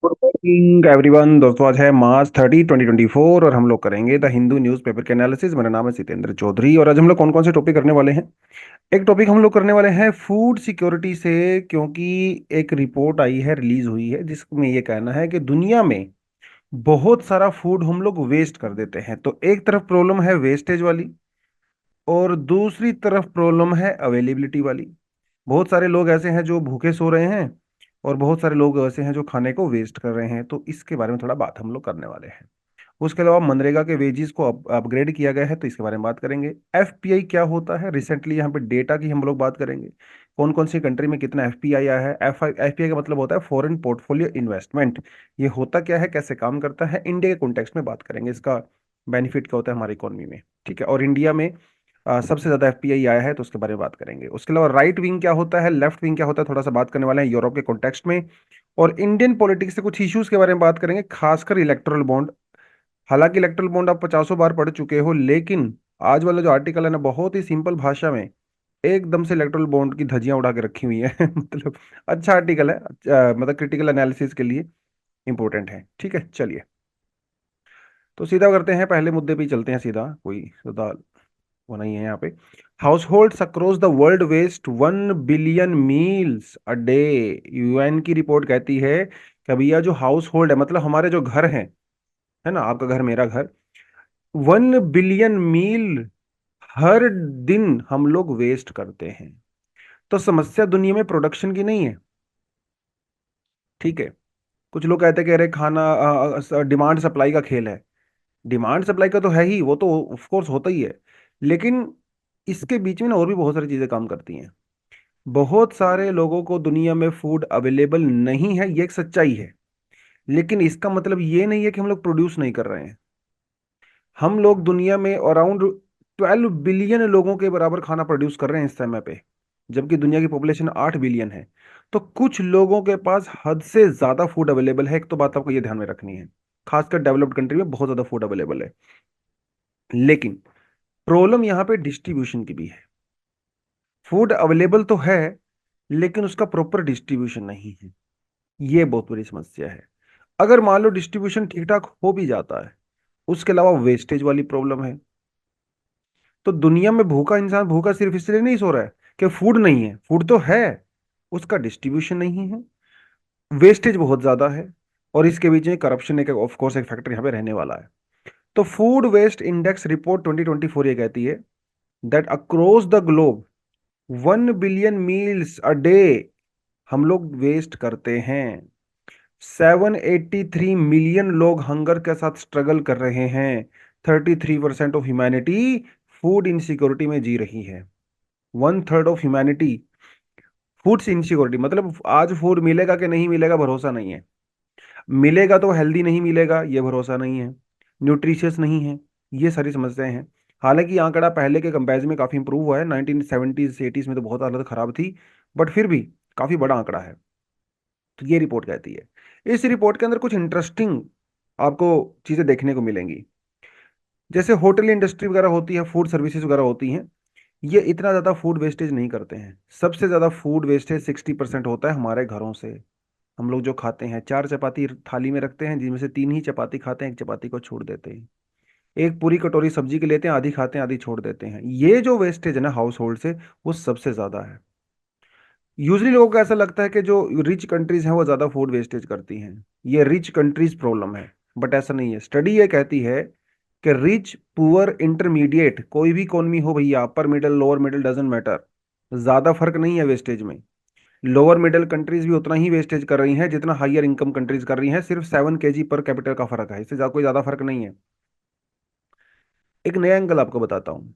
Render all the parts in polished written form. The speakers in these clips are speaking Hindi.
Good morning everyone. दोस्तों, आज है मार्च 30, 2024 और हम लोग करेंगे द हिंदू न्यूज़पेपर के एनालिसिस। मेरा नाम है जितेंद्र चौधरी और आज हम लोग कौन कौन से टॉपिक करने वाले हैं। एक टॉपिक हम लोग करने वाले हैं फूड सिक्योरिटी से, क्योंकि एक रिपोर्ट आई है, रिलीज हुई है, जिसमें ये कहना है कि दुनिया में बहुत सारा फूड हम लोग वेस्ट कर देते हैं। तो एक तरफ प्रॉब्लम है वेस्टेज वाली और दूसरी तरफ प्रॉब्लम है अवेलेबिलिटी वाली। बहुत सारे लोग ऐसे हैं जो भूखे सो रहे हैं और बहुत सारे लोग ऐसे हैं जो खाने को वेस्ट कर रहे हैं। तो इसके बारे में थोड़ा बात हम लोग करने वाले हैं। उसके अलावा मनरेगा के वेजेस को अपग्रेड किया गया है, तो इसके बारे में बात करेंगे। एफपीआई क्या होता है, रिसेंटली यहाँ पे डेटा की हम लोग बात करेंगे। कौन कौन सी कंट्री में कितना एफपीआई आया है। एफपीआई का मतलब होता है फॉरेन पोर्टफोलियो इन्वेस्टमेंट। ये होता क्या है, कैसे काम करता है, इंडिया के कॉन्टेक्स्ट में बात करेंगे। इसका बेनिफिट क्या होता है हमारी इकोनॉमी में। ठीक है, और इंडिया में सबसे ज्यादा एफपीआई आया है, तो उसके बारे में बात करेंगे। उसके अलावा राइट विंग क्या होता है, लेफ्ट विंग क्या होता है, थोड़ा सा बात करने वाले हैं यूरोप के कॉन्टेक्स्ट में। और इंडियन पॉलिटिक्स से कुछ इश्यूज के बारे में बात करेंगे, खासकर इलेक्टोरल बॉन्ड। हालांकि इलेक्टोरल बॉन्ड आप 50 बार पढ़ चुके हो, लेकिन आज वाला जो आर्टिकल है ना, बहुत ही सिंपल भाषा में एकदम से इलेक्टोरल बॉन्ड की धज्जियां उड़ा के रखी हुई है मतलब अच्छा आर्टिकल है, मतलब क्रिटिकल एनालिसिस के लिए इंपॉर्टेंट है। ठीक है, चलिए तो सीधा करते हैं, पहले मुद्दे पे ही चलते हैं सीधा, कोई सीधा वो नहीं है यहाँ पे। Household across the world waste 1 billion meals a day. UN की रिपोर्ट कहती है कि भैया जो हाउस होल्ड है, मतलब हमारे जो घर हैं, है ना, आपका घर मेरा घर, 1 बिलियन मील हर दिन हम लोग वेस्ट करते हैं। तो समस्या दुनिया में प्रोडक्शन की नहीं है। ठीक है, कुछ लोग कहते हैं कि अरे खाना डिमांड सप्लाई का खेल है। डिमांड सप्लाई का तो है ही, वो तो ऑफ कोर्स होता ही है, लेकिन इसके बीच में ना और भी बहुत सारी चीजें काम करती हैं। बहुत सारे लोगों को दुनिया में फूड अवेलेबल नहीं है, ये एक सच्चाई है। लेकिन इसका मतलब ये नहीं है कि हम लोग प्रोड्यूस नहीं कर रहे हैं। हम लोग दुनिया में अराउंड 12 बिलियन लोगों के बराबर खाना प्रोड्यूस कर रहे हैं इस समय पे, जबकि दुनिया की पॉपुलेशन 8 बिलियन है। तो कुछ लोगों के पास हद से ज्यादा फूड अवेलेबल है, एक तो बात आपको ये ध्यान में रखनी है। खासकर डेवलप्ड कंट्री में बहुत ज्यादा फूड अवेलेबल है। लेकिन प्रॉब्लम यहाँ पे डिस्ट्रीब्यूशन की भी है। फूड अवेलेबल तो है, लेकिन उसका प्रॉपर डिस्ट्रीब्यूशन नहीं है। ये बहुत बड़ी समस्या है। अगर मान लो डिस्ट्रीब्यूशन ठीक ठाक हो भी जाता है, उसके अलावा वेस्टेज वाली प्रॉब्लम है। तो दुनिया में भूखा इंसान भूखा सिर्फ इसलिए नहीं सो रहा है कि फूड नहीं है, फूड तो है, उसका डिस्ट्रीब्यूशन नहीं है, वेस्टेज बहुत ज्यादा है। और इसके बीच में करप्शन एक ऑफ कोर्स एक फैक्टर यहाँ पे रहने वाला है। तो फूड वेस्ट इंडेक्स रिपोर्ट 2024 ये कहती है that across the globe 1 billion meals a day हम लोग वेस्ट करते हैं। 783 मिलियन लोग हंगर के साथ स्ट्रगल कर रहे हैं। 33% ऑफ ह्यूमैनिटी फूड इनसिक्योरिटी में जी रही है। 1/3 ऑफ ह्यूमैनिटी फूड इनसिक्योरिटी, मतलब आज फूड मिलेगा कि नहीं मिलेगा भरोसा नहीं है। मिलेगा तो हेल्दी नहीं मिलेगा, ये भरोसा नहीं है। न्यूट्रिशियस नहीं है। ये सारी समस्याएं हैं। हालांकि ये आंकड़ा पहले के कंपैरिजन में काफी इंप्रूव हुआ है। 1970s 80s में तो बहुत हालत खराब थी, बट फिर भी काफी बड़ा आंकड़ा है। तो ये रिपोर्ट कहती है। इस रिपोर्ट के अंदर कुछ इंटरेस्टिंग आपको चीजें देखने को मिलेंगी। जैसे होटल इंडस्ट्री वगैरह होती है, फूड सर्विसेज वगैरह होती हैं, ये इतना ज्यादा फूड वेस्टेज नहीं करते हैं। सबसे ज्यादा फूड वेस्टेज 60% होता है हमारे घरों से। हम लोग जो खाते हैं, 4 चपाती थाली में रखते हैं, जिनमें से 3 ही चपाती खाते हैं, एक चपाती को छोड़ देते हैं। एक पूरी कटोरी सब्जी के लेते हैं, आधी खाते हैं आधी छोड़ देते हैं। ये जो वेस्टेज है ना हाउस होल्ड से, वो सबसे ज्यादा है। यूजली लोगों को ऐसा लगता है कि जो रिच कंट्रीज हैं वो ज्यादा फूड वेस्टेज करती हैं। ये रिच कंट्रीज प्रॉब्लम है, बट ऐसा नहीं है। स्टडी ये कहती है कि रिच पुअर इंटरमीडिएट कोई भी इकोनॉमी हो भैया, upper middle lower middle doesn't matter, ज्यादा फर्क नहीं है वेस्टेज में। लोअर मिडिल कंट्रीज भी उतना ही वेस्टेज कर रही हैं जितना हायर इनकम कंट्रीज कर रही हैं, सिर्फ 7 kg पर कैपिटल का फर्क है, इससे कोई ज्यादा फर्क नहीं है। एक नया एंगल आपको बताता हूँ।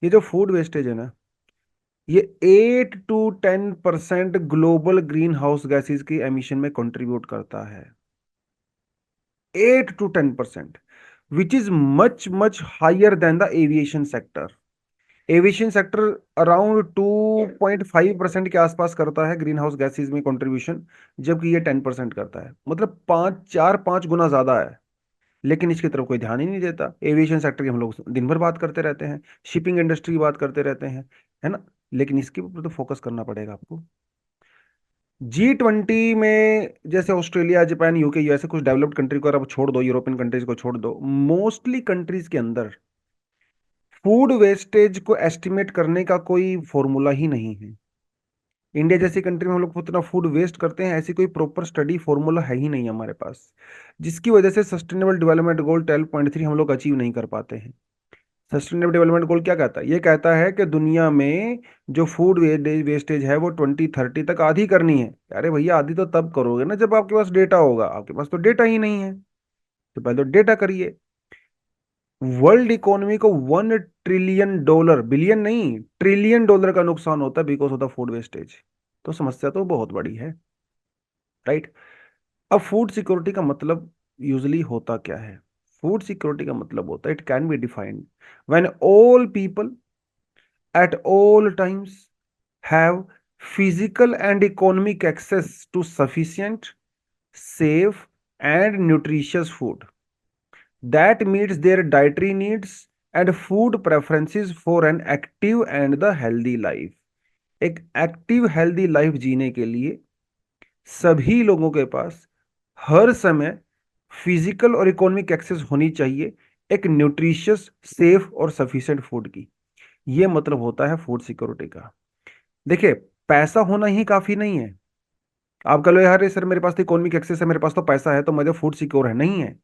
ये जो फूड वेस्टेज है ना, ये 8 to 10% global greenhouse gases की एमिशन में कंट्रीब्यूट करता है। 8 to 10%, which is much much higher than the aviation sector. Aviation sector around 2.5% के आसपास करता है ग्रीन हाउस गैसेज में कंट्रीब्यूशन, जबकि ये 10% करता है। मतलब 5 4 5 गुना ज्यादा है। लेकिन इसकी तरफ कोई ध्यान ही नहीं देता। एविएशन सेक्टर की हम लोग दिन भर बात करते रहते हैं, शिपिंग इंडस्ट्री की बात करते रहते हैं, है ना। लेकिन इसके ऊपर तो फोकस करना पड़ेगा आपको। G20 में जैसे ऑस्ट्रेलिया, जापान, यूके, यूएसए, कुछ डेवलप्ड कंट्री को अगर आप छोड़ दो, यूरोपियन कंट्रीज को छोड़ दो, मोस्टली कंट्रीज के अंदर फूड वेस्टेज को एस्टिमेट करने का कोई फॉर्मूला ही नहीं है। इंडिया जैसी कंट्री में हम लोग उतना फूड वेस्ट करते हैं, ऐसी कोई प्रॉपर स्टडी फॉर्मूला है ही नहीं हमारे पास, जिसकी वजह से सस्टेनेबल डेवलपमेंट गोल 12.3 हम लोग अचीव नहीं कर पाते हैं। सस्टेनेबल डेवलपमेंट गोल क्या कहता है? ये कहता है कि दुनिया में जो फूड वेस्टेज है वो 2030 तक आधी करनी है। अरे भैया, आधी तो तब करोगे ना जब आपके पास डेटा होगा, आपके पास तो डेटा ही नहीं है, तो पहले तो डेटा करिए। वर्ल्ड इकोनॉमी को $1 ट्रिलियन, बिलियन नहीं $1 ट्रिलियन का नुकसान होता है because of the food wastage. तो समस्या तो बहुत बड़ी है, राइट। अब फूड सिक्योरिटी का मतलब यूजली होता क्या है? फूड सिक्योरिटी का मतलब होता है, it can be defined when all people at all times have physical and economic access to sufficient, safe, and nutritious food that meets their dietary needs and food preferences for an active and the healthy life। एक एक्टिव हेल्दी लाइफ जीने के लिए सभी लोगों के पास हर समय फिजिकल और इकोनॉमिक एक्सेस होनी चाहिए एक न्यूट्रिशियस, सेफ और सफिशिएंट फूड की। यह मतलब होता है फूड सिक्योरिटी का। देखिए, पैसा होना ही काफी नहीं है। आप कह लो यार सर मेरे पास तो इकोनॉमिक एक्सेस है, मेरे पास तो पैसा है तो मुझे फूड सिक्योर है, नहीं है।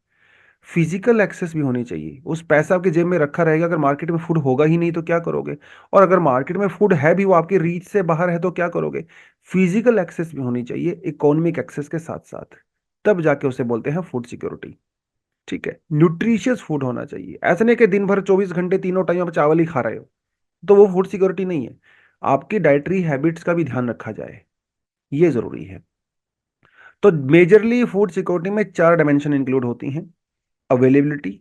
फिजिकल एक्सेस भी होनी चाहिए। उस पैसा आपके जेब में रखा रहेगा, अगर मार्केट में फूड होगा ही नहीं तो क्या करोगे? और अगर मार्केट में फूड है भी, वो आपकी रीच से बाहर है तो क्या करोगे? फिजिकल एक्सेस भी होनी चाहिए इकोनॉमिक एक्सेस के साथ साथ, तब जाके उसे बोलते हैं फूड सिक्योरिटी। ठीक है, न्यूट्रिशियस फूड होना चाहिए। ऐसा नहीं कि दिन भर 24 घंटे तीनों टाइम आप चावल ही खा रहे हो, तो वो फूड सिक्योरिटी नहीं है। आपकी डाइटरी हैबिट्स का भी ध्यान रखा जाए, ये जरूरी है। तो मेजरली फूड सिक्योरिटी में 4 डायमेंशन इंक्लूड होती हैं: अवेलेबिलिटी,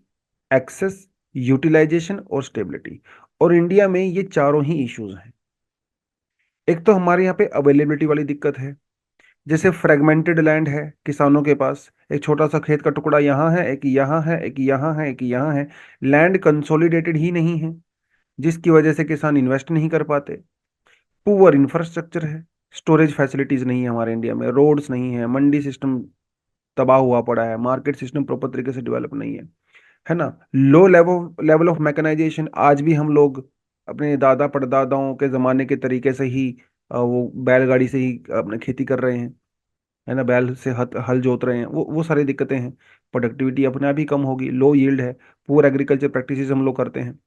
एक्सेस, यूटिलाइजेशन और स्टेबिलिटी। और इंडिया में ये चारों ही इश्यूज हैं। एक तो हमारे यहाँ पे अवेलेबिलिटी वाली दिक्कत है। जैसे फ्रेगमेंटेड लैंड है किसानों के पास, एक छोटा सा खेत का टुकड़ा यहाँ है, एक यहाँ है, एक यहाँ है, एक यहाँ है। लैंड कंसोलिडेटेड ही नहीं है, जिसकी वजह से किसान इन्वेस्ट नहीं कर पाते। पुअर इंफ्रास्ट्रक्चर है, स्टोरेज फैसिलिटीज नहीं है हमारे इंडिया में, रोड्स नहीं है, मंडी सिस्टम तबाह हुआ पड़ा है, मार्केट सिस्टम प्रॉपर तरीके से डेवलप नहीं है ना। Low level level of mechanisation, आज भी हम लोग अपने दादा परदादाओं के जमाने के तरीके से ही वो बैलगाड़ी से ही अपने खेती कर रहे हैं, है ना, बैल से हल जोत रहे हैं। वो सारी दिक्कतें हैं। प्रोडक्टिविटी अपने आप ही कम होगी, लो यील्ड है, पुअर एग्रीकल्चर प्रैक्टिसेस हम लोग करते हैं।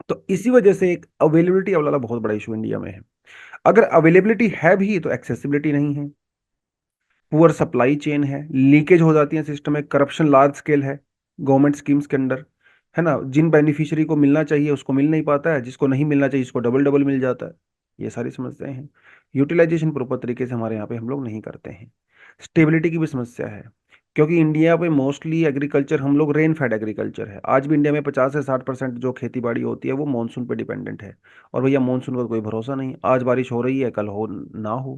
तो इसी वजह से एक अवेलेबिलिटी वाला बहुत बड़ा इशू इंडिया में है। अगर अवेलेबिलिटी है भी तो एक्सेसिबिलिटी नहीं है, पुअर सप्लाई चेन है, लीकेज हो जाती है सिस्टम में, करप्शन लार्ज स्केल है गवर्नमेंट स्कीम्स के अंदर, है ना। जिन बेनिफिशियरी को मिलना चाहिए उसको मिल नहीं पाता है, जिसको नहीं मिलना चाहिए उसको डबल डबल मिल जाता है। ये सारी समस्याएं हैं। यूटिलाइजेशन प्रॉपर तरीके से हमारे यहाँ पे हम लोग नहीं करते हैं। स्टेबिलिटी की भी समस्या है, क्योंकि इंडिया पे मोस्टली एग्रीकल्चर हम लोग रेन फेड एग्रीकल्चर है। आज भी इंडिया में 50 से 60% जो खेती बाड़ी होती है वो मानसून पे डिपेंडेंट है। और भैया मानसून का कोई भरोसा नहीं, आज बारिश हो रही है कल हो ना हो,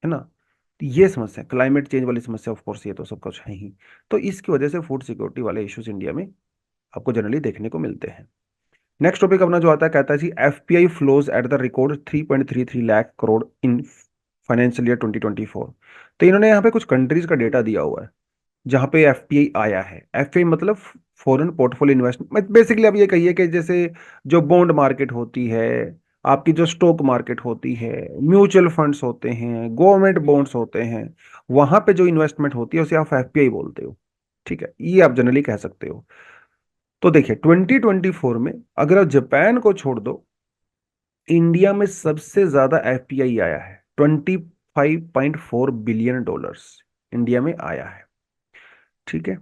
है ना। तो ये समस्या, क्लाइमेट चेंज वाली समस्या, ऑफ कोर्स ये तो सब कुछ है ही। तो इसकी वजह से फूड सिक्योरिटी वाले इश्यूज इंडिया में आपको जनरली देखने को मिलते हैं। नेक्स्ट टॉपिक अपना जो आता है, कहता है जी FPI flows at the record 3.33 lakh crore in financial year 2024। तो इन्होंने यहाँ पे कुछ कंट्रीज का डेटा दिया हुआ है जहाँ पे एफपीआई आया है। एफपीआई मतलब फॉरेन पोर्टफोलियो इन्वेस्टमेंट, बेसिकली आप ये कहिए कि जैसे जो बॉन्ड मार्केट होती है, आपकी जो स्टॉक मार्केट होती है, म्यूचुअल फंड्स होते हैं, गवर्नमेंट बॉन्ड्स होते हैं, वहां पे जो इन्वेस्टमेंट होती है उसे आप एफपीआई बोलते हो। ठीक है, ये आप जनरली कह सकते हो। तो देखिए 2024 में अगर आप जापान को छोड़ दो, इंडिया में सबसे ज्यादा एफपीआई आया है, $25.4 बिलियन इंडिया में आया है। ठीक है,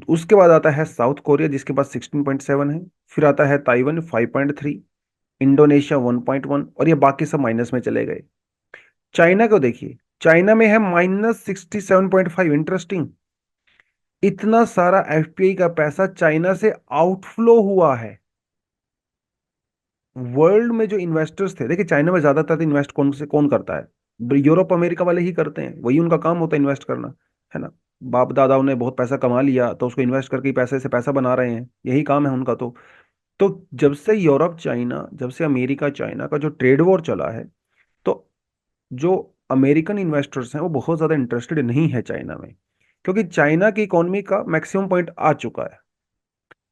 उसके बाद आता है साउथ कोरिया जिसके पास 16.7 है, फिर आता है ताइवान 5.3, इंडोनेशिया 1.1, और ये बाकी सब माइनस में चले गए। चाइना को देखिए, चाइना में है -67.5। इंटरेस्टिंग, इतना सारा एफपीआई का पैसा चाइना से आउटफ्लो हुआ है। वर्ल्ड में जो इन्वेस्टर्स थे, देखिए चाइना में ज्यादातर इन्वेस्ट कौन करता है? यूरोप अमेरिका वाले ही करते हैं, वही उनका काम होता है इन्वेस्ट करना, है ना। बाप दादाओं ने बहुत पैसा कमा लिया तो उसको इन्वेस्ट करके ही पैसे से पैसा बना रहे हैं, यही काम है उनका। तो जब से यूरोप चाइना, जब से अमेरिका चाइना का जो ट्रेड वॉर चला है, तो जो अमेरिकन इन्वेस्टर्स हैं वो बहुत ज़्यादा इंटरेस्टेड नहीं है चाइना में, क्योंकि चाइना की इकोनॉमी का मैक्सिमम पॉइंट आ चुका है।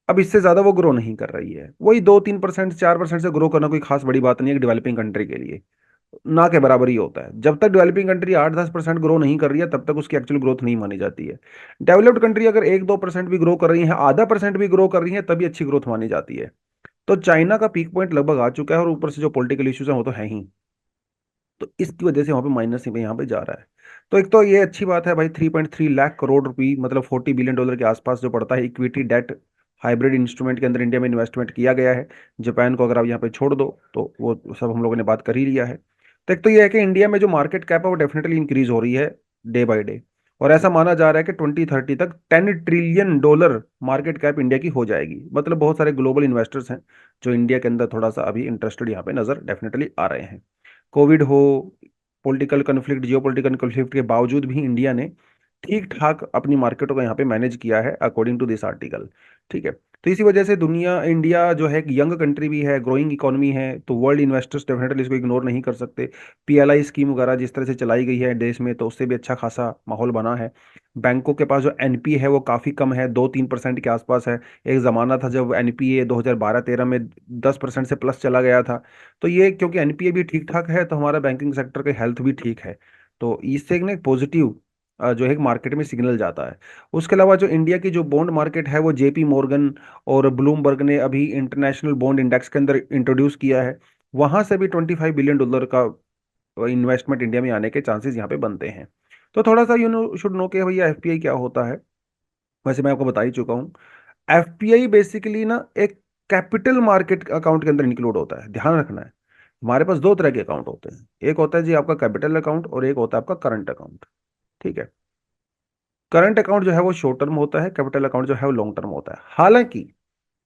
अब इससे ज़्यादा वो ग्रो नहीं कर रही है। वही 2-3% 4% से ग्रो करना कोई खास बड़ी बात नहीं है डेवलपिंग कंट्री के लिए। ना के बराबर ही होता है। जब तक डेवलपिंग कंट्री 8-10% ग्रो नहीं कर रही है तब तक उसकी एक्चुअल ग्रोथ नहीं मानी जाती है। डेवलप्ड कंट्री अगर 1-2% भी ग्रो कर रही है, आधा परसेंट भी ग्रो कर रही है, तभी अच्छी ग्रोथ मानी जाती है। तो चाइना का पीक पॉइंट लगभग आ चुका है और ऊपर से जो पॉलिटिकल इश्यूज हैं वो तो है ही। तो इसकी वजह से वहां पे माइनस में यहाँ पे जा रहा है। तो एक तो ये अच्छी बात है भाई, 3.3 लाख करोड़ रुपए मतलब $40 बिलियन के आसपास जो पड़ता है इक्विटी डेट हाइब्रिड इंस्ट्रूमेंट के अंदर इंडिया में इन्वेस्टमेंट किया गया है। जापान को अगर आप यहाँ पे छोड़ दो तो वो सब हम लोगों ने बात कर ही लिया है। तो एक तो ये है कि इंडिया में जो मार्केट कैप है वो डेफिनेटली इंक्रीज हो रही है डे बाय डे। और ऐसा माना जा रहा है कि 2030 तक $10 ट्रिलियन मार्केट कैप इंडिया की हो जाएगी। मतलब बहुत सारे ग्लोबल इन्वेस्टर्स हैं जो इंडिया के अंदर थोड़ा सा अभी इंटरेस्टेड यहाँ पे नजर डेफिनेटली आ रहे हैं। कोविड हो, पॉलिटिकल कन्फ्लिक्ट, जियो पॉलिटिकल कन्फ्लिक्ट के बावजूद भी इंडिया ने ठीक ठाक अपनी मार्केटों को यहाँ पे मैनेज किया है अकॉर्डिंग टू दिस आर्टिकल। ठीक है। तो इसी वजह से दुनिया इंडिया जो है एक यंग कंट्री भी है, ग्रोइंग इकोनॉमी है, तो वर्ल्ड इन्वेस्टर्स डेफिनेटली इसको इग्नोर नहीं कर सकते। पीएलआई स्कीम वगैरह जिस तरह से चलाई गई है देश में, तो उससे भी अच्छा खासा माहौल बना है। बैंकों के पास जो एनपी है वो काफ़ी कम है, 2-3% के आसपास है। एक ज़माना था जब एनपीए 2012-13 में 10% से प्लस चला गया था। तो ये क्योंकि एनपीए भी ठीक ठाक है तो हमारा बैंकिंग सेक्टर की हेल्थ भी ठीक है। तो इससे एक ना पॉजिटिव जो है मार्केट में सिग्नल जाता है। उसके अलावा जो इंडिया की जो बॉन्ड मार्केट है वो जेपी मॉर्गन और ब्लूमबर्ग ने अभी इंटरनेशनल बॉन्ड इंडेक्स के अंदर इंट्रोड्यूस किया है। वहां से भी $25 बिलियन का इन्वेस्टमेंट इंडिया में आने के चांसेस यहाँ पे बनते हैं। तो थोड़ा सा यू नो शुड नो कि भैया एफपीआई क्या होता है। वैसे मैं आपको बता ही चुका हूँ। एफपीआई बेसिकली ना एक कैपिटल मार्केट अकाउंट के अंदर इंक्लूड होता है, ध्यान रखना है। हमारे पास दो तरह के अकाउंट होते हैं, एक होता है जी आपका कैपिटल अकाउंट और एक होता है आपका करंट अकाउंट। ठीक है। करंट अकाउंट जो है वो शॉर्ट टर्म होता है, कैपिटल अकाउंट जो है वो लॉन्ग टर्म होता है। हालांकि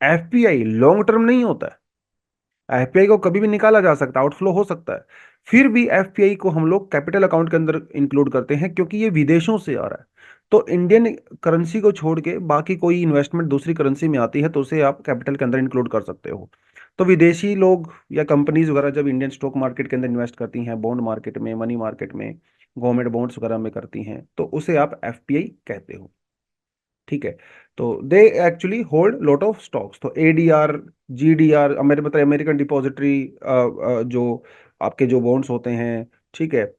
एफपीआई लॉन्ग टर्म नहीं होता है। एफपीआई को कभी भी निकाला जा सकता है, आउटफ्लो हो सकता है। फिर भी एफपीआई को हम लोग कैपिटल अकाउंट के अंदर इंक्लूड करते हैं क्योंकि ये विदेशों से आ रहा है। तो इंडियन करेंसी को छोड़ के बाकी कोई इन्वेस्टमेंट दूसरी करेंसी में आती है तो उसे आप कैपिटल के अंदर इंक्लूड कर सकते हो। तो विदेशी लोग या कंपनीज वगैरह जब इंडियन स्टॉक मार्केट के अंदर इन्वेस्ट करती हैं, बॉन्ड मार्केट में, मनी मार्केट में, गवर्नमेंट बॉन्ड्स वगैरह में करती हैं, तो उसे आप एफपीआई कहते हो। ठीक है। तो they actually hold lot of stocks. तो एडीआर, जीडीआर, मतलब अमेरिकन डिपॉजिटरी जो आपके जो बॉन्ड्स होते हैं, ठीक है,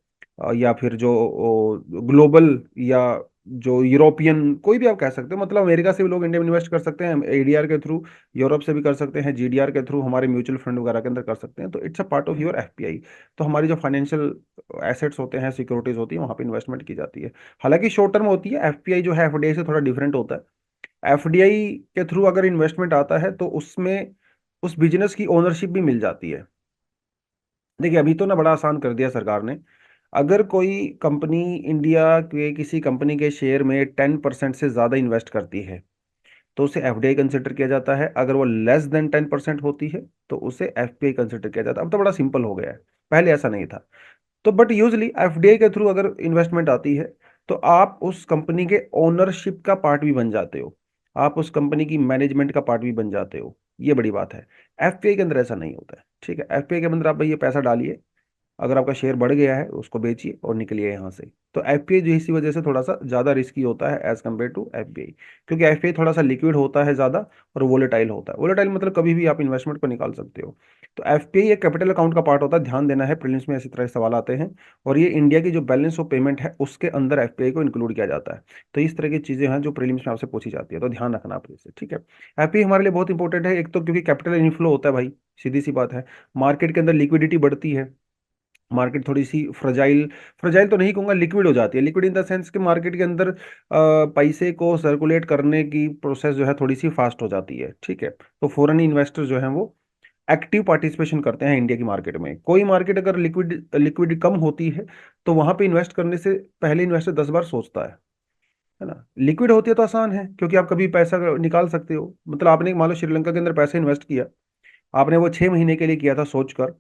या फिर जो ग्लोबल या जो यूरोपियन, कोई भी आप कह सकते हो, मतलब अमेरिका से भी लोग इंडिया में इन्वेस्ट कर सकते हैं एडीआर के थ्रू, यूरोप से भी कर सकते हैं जीडीआर के थ्रू, हमारे म्यूचुअल फंड वगैरह के अंदर कर सकते हैं। तो it's a part of your FPI. तो हमारी जो फाइनेंशियल एसेट्स होते हैं, सिक्योरिटीज होती है, वहाँ पे इन्वेस्टमेंट की जाती है। हालांकि शॉर्ट टर्म होती है। एफपीआई जो है एफडीआई से थोड़ा डिफरेंट होता है। एफडीआई के थ्रू अगर इन्वेस्टमेंट आता है तो उसमें उस बिजनेस की ओनरशिप भी मिल जाती है। देखिए अभी तो ना बड़ा आसान कर दिया सरकार ने। अगर कोई कंपनी इंडिया के किसी कंपनी के शेयर में 10% से ज़्यादा इन्वेस्ट करती है तो उसे एफडीआई कंसिडर किया जाता है। अगर वो लेस देन 10% होती है तो उसे एफपीआई कंसिडर किया जाता है। अब तो बड़ा सिंपल हो गया है, पहले ऐसा नहीं था। तो बट यूजली एफडीआई के थ्रू अगर इन्वेस्टमेंट आती है तो आप उस कंपनी के ओनरशिप का पार्ट भी बन जाते हो, आप उस कंपनी की मैनेजमेंट का पार्ट भी बन जाते हो। ये बड़ी बात है। एफपीआई के अंदर ऐसा नहीं होता है। ठीक है। एफपीआई के अंदर आप भाई ये पैसा डालिए, अगर आपका शेयर बढ़ गया है उसको बेचिए और निकलिए यहाँ से। तो एफपीआई जो इसी वजह से थोड़ा सा ज़्यादा रिस्की होता है एज कम्पेयर टू एफबीआई, क्योंकि एफपीआई थोड़ा सा लिक्विड होता है ज़्यादा और वोलेटाइल होता है। वोलेटाइल मतलब कभी भी आप इन्वेस्टमेंट को निकाल सकते हो। तो एफपीआई एक कैपिटल अकाउंट का पार्ट होता है, ध्यान देना है, प्रीलिम्स में इसी तरह के सवाल आते हैं। और ये इंडिया की जो बैलेंस ऑफ पेमेंट है उसके अंदर एफपीआई को इंक्लूड किया जाता है। तो इस तरह की चीज़ें हैं जो प्रीलिम्स में आपसे पूछी जाती है, तो ध्यान रखना आप इसे। ठीक है। एफपीआई हमारे लिए बहुत इंपॉर्टेंट है, एक तो क्योंकि कैपिटल इनफ्लो होता है भाई, सीधी सी बात है। मार्केट के अंदर लिक्विडिटी बढ़ती है, मार्केट थोड़ी सी फ्रजाइल, फ्रजाइल तो नहीं कहूँगा, लिक्विड हो जाती है। लिक्विड इन द सेंस कि मार्केट के अंदर पैसे को सर्कुलेट करने की प्रोसेस जो है थोड़ी सी फास्ट हो जाती है। ठीक है। तो फॉरेन इन्वेस्टर जो है वो एक्टिव पार्टिसिपेशन करते हैं इंडिया की मार्केट में। कोई मार्केट अगर लिक्विड लिक्विड कम होती है तो वहां पे इन्वेस्ट करने से पहले इन्वेस्टर 10 बार सोचता है ना। लिक्विड होती है तो आसान है क्योंकि आप कभी पैसा निकाल सकते हो। मतलब आपने मान लो श्रीलंका के अंदर पैसा इन्वेस्ट किया, आपने वो 6 महीने के लिए किया था सोचकर,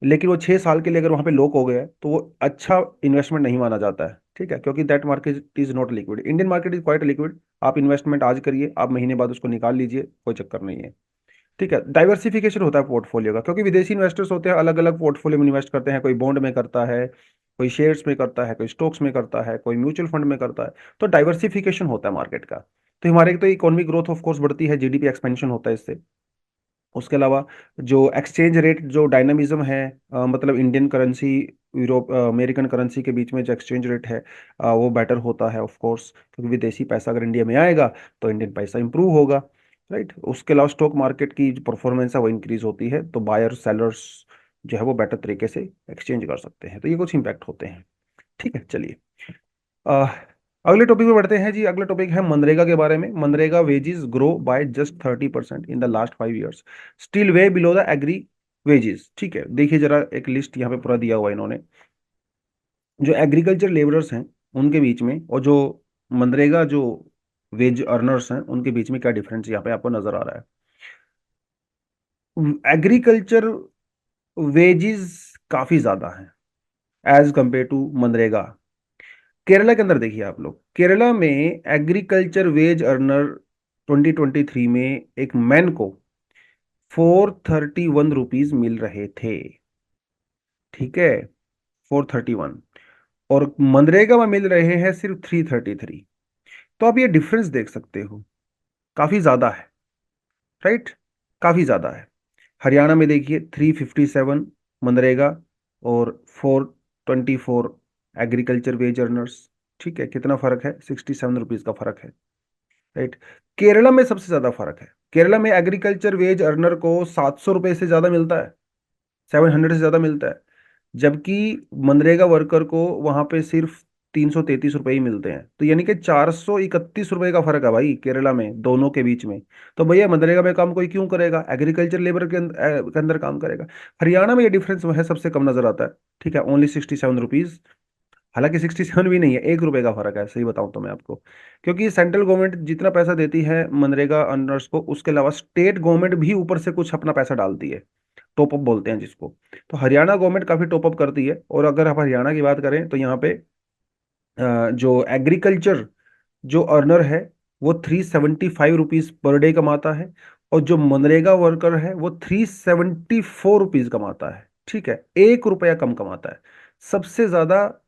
लेकिन वो 6 साल के लिए अगर वहां पे लॉक हो गया तो वो अच्छा इन्वेस्टमेंट नहीं माना जाता है। ठीक है। क्योंकि that market is not liquid. Indian market is quite liquid. आप इन्वेस्टमेंट आज करिए, आप महीने बाद उसको निकाल लीजिए, कोई चक्कर नहीं है। ठीक है, डाइवर्सिफिकेशन होता है पोर्टफोलियो का, क्योंकि विदेशी इन्वेस्टर्स होते हैं अलग अलग पोर्टफोलियो में इन्वेस्ट करते हैं, कोई बॉन्ड में करता है, कोई शेयर्स में करता है, कोई स्टॉक्स में करता है, कोई म्यूचुअल फंड में करता है। तो डाइवर्सिफिकेशन होता है मार्केट का। तो हमारे तो इकोनॉमिक ग्रोथ ऑफ कोर्स बढ़ती है, जीडीपी एक्सपेंशन होता है इससे। उसके अलावा जो एक्सचेंज रेट जो डायनामिज्म है, मतलब Indian currency Europe American currency के बीच में जो एक्सचेंज रेट है, वो बेटर होता है ऑफ कोर्स, क्योंकि विदेशी पैसा अगर इंडिया में आएगा तो इंडियन पैसा इंप्रूव होगा। राइट। उसके अलावा स्टॉक मार्केट की जो परफॉर्मेंस है वो इंक्रीज होती है, तो बायर सेलर्स जो है वो बेटर तरीके से एक्सचेंज कर सकते हैं। तो ये कुछ इंपैक्ट होते हैं। ठीक है, चलिए अह, अगले टॉपिक पे बढ़ते हैं जी। अगले टॉपिक है मनरेगा के बारे में। MNREGA wages grow by just 30% in the last 5 years, still way below the agri wages. ठीक है, देखिए जरा एक लिस्ट यहाँ पे पूरा दिया हुआ है इन्होंने, जो एग्रीकल्चर लेबरर्स हैं उनके बीच में और जो मनरेगा जो वेज अर्नर्स हैं उनके बीच में क्या डिफरेंस यहाँ पे आपको नजर आ रहा है। एग्रीकल्चर वेजेस काफी ज्यादा हैं as compare to MNREGA. Kerala के अंदर देखिए आप लोग, केरला में एग्रीकल्चर वेज अर्नर 2023 में एक मैन को 431 रुपीज मिल रहे थे। ठीक है, 431। और मनरेगा में मिल रहे हैं सिर्फ 333। तो आप ये डिफरेंस देख सकते हो, काफी ज्यादा है। राइट, काफी ज्यादा है। हरियाणा में देखिए 357 मनरेगा और 424 एग्रीकल्चर वेज अर्नर्स। ठीक है, कितना फर्क है, 67 रुपीज का फर्क है। राइट। केरला में सबसे ज्यादा फर्क है। केरला में एग्रीकल्चर वेज अर्नर को 700 रुपये से ज्यादा मिलता है, 700 से ज्यादा मिलता है, जबकि मनरेगा वर्कर को वहां पे सिर्फ 333 रुपये ही मिलते हैं। तो यानी कि 431 रुपये का फर्क है भाई केरला में दोनों के बीच में। तो भैया मनरेगा में काम कोई क्यों करेगा, एग्रीकल्चर लेबर के अंदर काम करेगा। हरियाणा में ये डिफरेंस है सबसे कम नजर आता है। ठीक है, ओनली 67 रुपीज। हालांकि 67 भी नहीं है, 1 रुपए का फर्क है, सही बताऊं तो मैं आपको। क्योंकि सेंट्रल गवर्नमेंट जितना पैसा देती है मनरेगा अर्नर्स को, उसके अलावा स्टेट गवर्नमेंट भी ऊपर से कुछ अपना पैसा डालती है, टॉप अप बोलते हैं जिसको। तो हरियाणा गवर्नमेंट काफी टॉप अप करती है। और अगर आप हरियाणा की बात करें तो यहाँ पे जो एग्रीकल्चर जो अर्नर है वो 375 रुपीज पर डे कमाता है, और जो मनरेगा वर्कर है वो 374 रुपीज कमाता है। ठीक है, 1 रुपया कम कमाता है। सबसे ज्यादा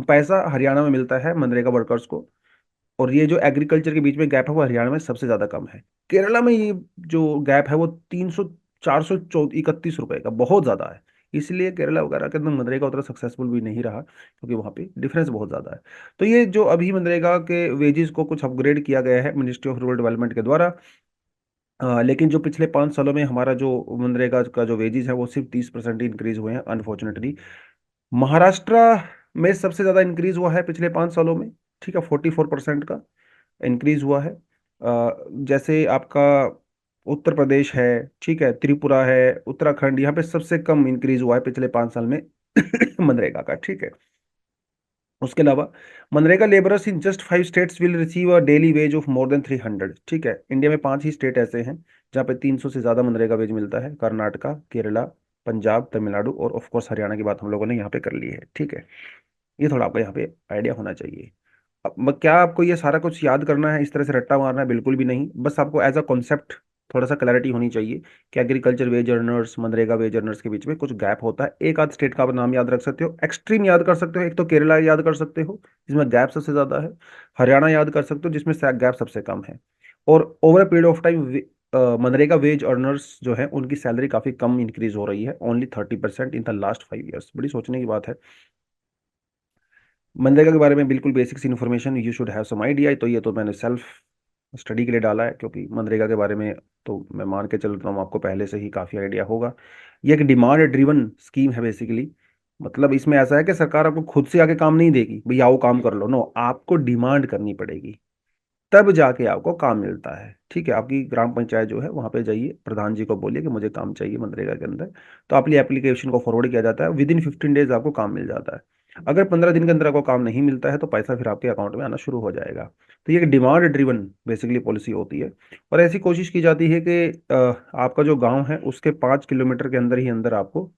पैसा हरियाणा में मिलता है मनरेगा वर्कर्स को, और ये जो एग्रीकल्चर के बीच में गैप है वो हरियाणा में सबसे ज्यादा कम है। केरला में ये जो गैप है वो 431 रुपए का, बहुत ज्यादा है। इसलिए केरला वगैरह के अंदर मनरेगा उतना सक्सेसफुल भी नहीं रहा, क्योंकि वहाँ पे डिफरेंस बहुत ज्यादा है। तो ये जो अभी मनरेगा के वेजेस को कुछ अपग्रेड किया गया है मिनिस्ट्री ऑफ रूरल डेवलपमेंट के द्वारा, लेकिन जो पिछले 5 सालों में हमारा जो मनरेगा का जो वेजेस है वो सिर्फ 30% इंक्रीज हुए हैं अनफॉर्चुनेटली। महाराष्ट्र में सबसे ज्यादा इंक्रीज हुआ है पिछले 5 सालों में। ठीक है, 44% का इंक्रीज हुआ है। जैसे आपका उत्तर प्रदेश है, ठीक है, त्रिपुरा है, उत्तराखंड, यहाँ पे सबसे कम इंक्रीज हुआ है पिछले 5 साल में मनरेगा का। ठीक है। उसके अलावा MNREGA labourers in just 5 states will receive a daily ways of more than 300। ठीक है, इंडिया में 5 ही स्टेट ऐसे हैं जहाँ पे 300 से ज्यादा मनरेगा वेज मिलता है, कर्नाटका, केरला, पंजाब, तमिलनाडु और ऑफ कोर्स हरियाणा की बात हम लोगों ने यहाँ पे कर ली है। ठीक है, ये थोड़ा आपको यहाँ पे आइडिया होना चाहिए। अब क्या आपको ये सारा कुछ याद करना है, इस तरह से रट्टा मारना है, बिल्कुल भी नहीं। बस आपको एज अ कॉन्सेप्ट थोड़ा सा क्लैरिटी होनी चाहिए कि agriculture veg earners MNREGA veg earners के बीच में कुछ गैप होता है। एक आध स्टेट का आप नाम याद रख सकते हो, एक्सट्रीम याद कर सकते हो, एक तो केरला याद कर सकते हो जिसमें गैप सबसे ज्यादा है, हरियाणा याद कर सकते हो जिसमें गैप सबसे कम है। और over a period of time MNREGA veg earners जो है उनकी सैलरी काफी कम इंक्रीज हो रही है, only 30% in the last 5 years। बड़ी सोचने की बात है। मनरेगा के बारे में बिल्कुल basics information you should have some idea. तो ये तो मैंने सेल्फ स्टडी के लिए डाला है, क्योंकि मनरेगा के बारे में तो मैं मान के चलता हूँ आपको पहले से ही काफ़ी आइडिया होगा। ये एक डिमांड ड्रिवन स्कीम है बेसिकली। मतलब इसमें ऐसा है कि सरकार आपको खुद से आके काम नहीं देगी, भैया आओ काम कर लो, नो, आपको डिमांड करनी पड़ेगी, तब जाके आपको काम मिलता है। ठीक है, आपकी ग्राम पंचायत जो है वहाँ पे जाइए, प्रधान जी को बोलिए कि मुझे काम चाहिए मनरेगा के अंदर, तो आपकी एप्लीकेशन को फॉरवर्ड किया जाता है, विद इन 15 डेज आपको काम मिल जाता है। अगर 15 दिन के अंदर आपको काम नहीं मिलता है तो पैसा फिर आपके अकाउंट में आना शुरू हो जाएगा। तो ये एक डिमांड ड्रिवन बेसिकली पॉलिसी होती है। और ऐसी कोशिश की जाती है कि आपका जो गाँव है उसके 5 किलोमीटर के अंदर ही अंदर आपको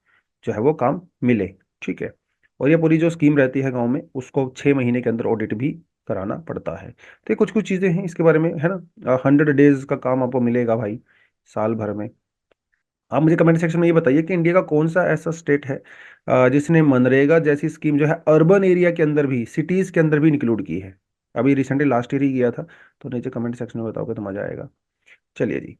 जो है वो काम मिले। ठीक है। और ये पूरी जो स्कीम रहती है गाँव में उसको 6 महीने के अंदर ऑडिट भी कराना पड़ता है। तो ये कुछ कुछ चीज़ें हैं इसके बारे में, है ना। 100 डेज का काम आपको मिलेगा भाई, साल भर में। आप मुझे कमेंट सेक्शन में ये बताइए कि इंडिया का कौन सा ऐसा स्टेट है जिसने मनरेगा जैसी स्कीम जो है अर्बन एरिया के अंदर भी, सिटीज के अंदर भी इंक्लूड की है। अभी रिसेंटली लास्ट ईयर ही किया था। तो नीचे कमेंट सेक्शन में बताओगे तो मजा आएगा। चलिए जी।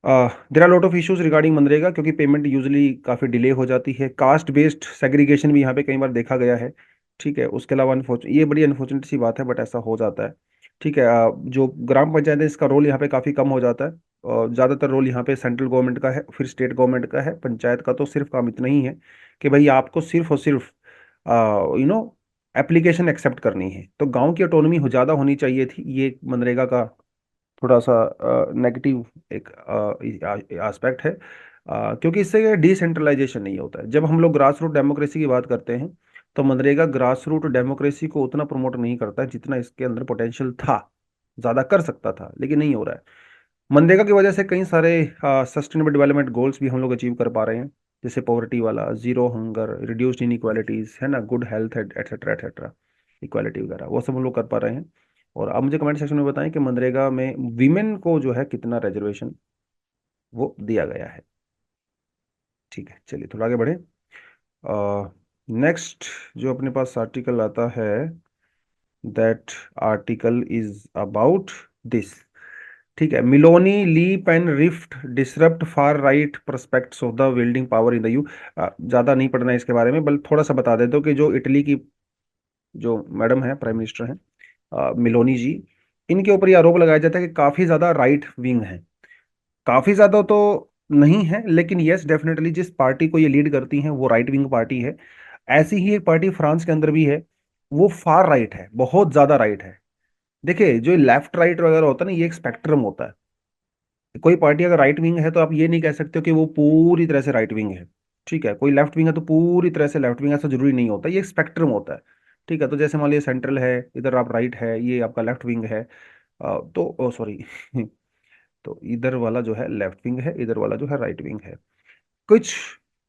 There are lot of issues regarding MNREGA, क्योंकि पेमेंट यूजली काफ़ी डिले हो जाती है। कास्ट बेस्ड सेग्रीगेशन भी यहाँ पे कई बार देखा गया है। ठीक है, उसके अलावा ये बड़ी अनफॉर्चुनेट सी बात है, बट ऐसा हो जाता है। ठीक है, जो ग्राम पंचायत है इसका रोल यहाँ पे काफ़ी कम हो जाता है। और ज़्यादातर रोल यहाँ पे सेंट्रल गवर्नमेंट का है, फिर स्टेट गवर्नमेंट का है। पंचायत का तो सिर्फ काम इतना ही है कि भाई आपको सिर्फ और सिर्फ नो एप्लीकेशन एक्सेप्ट करनी है। तो गांव की ऑटोनॉमी हो ज़्यादा होनी चाहिए थी, ये मनरेगा का थोड़ा सा नेगेटिव एक एस्पेक्ट है। क्योंकि इससे डिसेंट्रलाइजेशन नहीं होता है। जब हम लोग ग्रास रूट डेमोक्रेसी की बात करते हैं तो मनरेगा ग्रास रूट डेमोक्रेसी को उतना प्रमोट नहीं करता है जितना इसके अंदर पोटेंशियल था। ज़्यादा कर सकता था लेकिन नहीं हो रहा है। मनरेगा की वजह से कई सारे सस्टेनेबल डेवलपमेंट गोल्स भी हम लोग अचीव कर पा रहे हैं। जैसे पॉवर्टी वाला, जीरो हंगर, रिड्यूस्ड इनइक्वालिटीज है ना, good health etcetera etcetera, equality वगैरह, वो सब हम लोग कर पा रहे हैं। और आप मुझे कमेंट सेक्शन में बताएं कि मनरेगा में विमेन को जो है कितना रिजर्वेशन वो दिया गया है। ठीक है, चलिए थोड़ा आगे बढ़े। नेक्स्ट जो अपने पास आर्टिकल आता है, that article is about this. ठीक है, Meloni leap and rift disrupt far right prospects of the wielding power in the EU. ज़्यादा नहीं पढ़ना है इसके बारे में, बल्कि थोड़ा सा बता देते हो कि जो इटली की जो मैडम है, प्राइम मिनिस्टर हैं मिलोनी जी, इनके ऊपर ये आरोप लगाया जाता है कि काफ़ी ज़्यादा राइट विंग है। काफ़ी ज़्यादा तो नहीं है, लेकिन यस डेफिनेटली जिस पार्टी को ये लीड करती हैं वो राइट विंग पार्टी है। ऐसी ही एक पार्टी फ्रांस के अंदर भी है, वो फार राइट है, बहुत ज़्यादा राइट है। देखिए, जो लेफ्ट राइट वगैरह होता है ना, ये एक स्पेक्ट्रम होता है। कोई पार्टी अगर राइट विंग है तो आप ये नहीं कह सकते हो कि वो पूरी तरह से राइट विंग है। ठीक है, कोई लेफ्ट विंग है तो पूरी तरह से लेफ्ट विंग, ऐसा जरूरी नहीं होता, ये एक स्पेक्ट्रम होता है। ठीक है, तो जैसे मान लीजिए सेंट्रल है, इधर आप राइट है, ये आपका लेफ्ट विंग है। तो सॉरी तो इधर वाला जो है लेफ्ट विंग है, इधर वाला जो है राइट विंग है। कुछ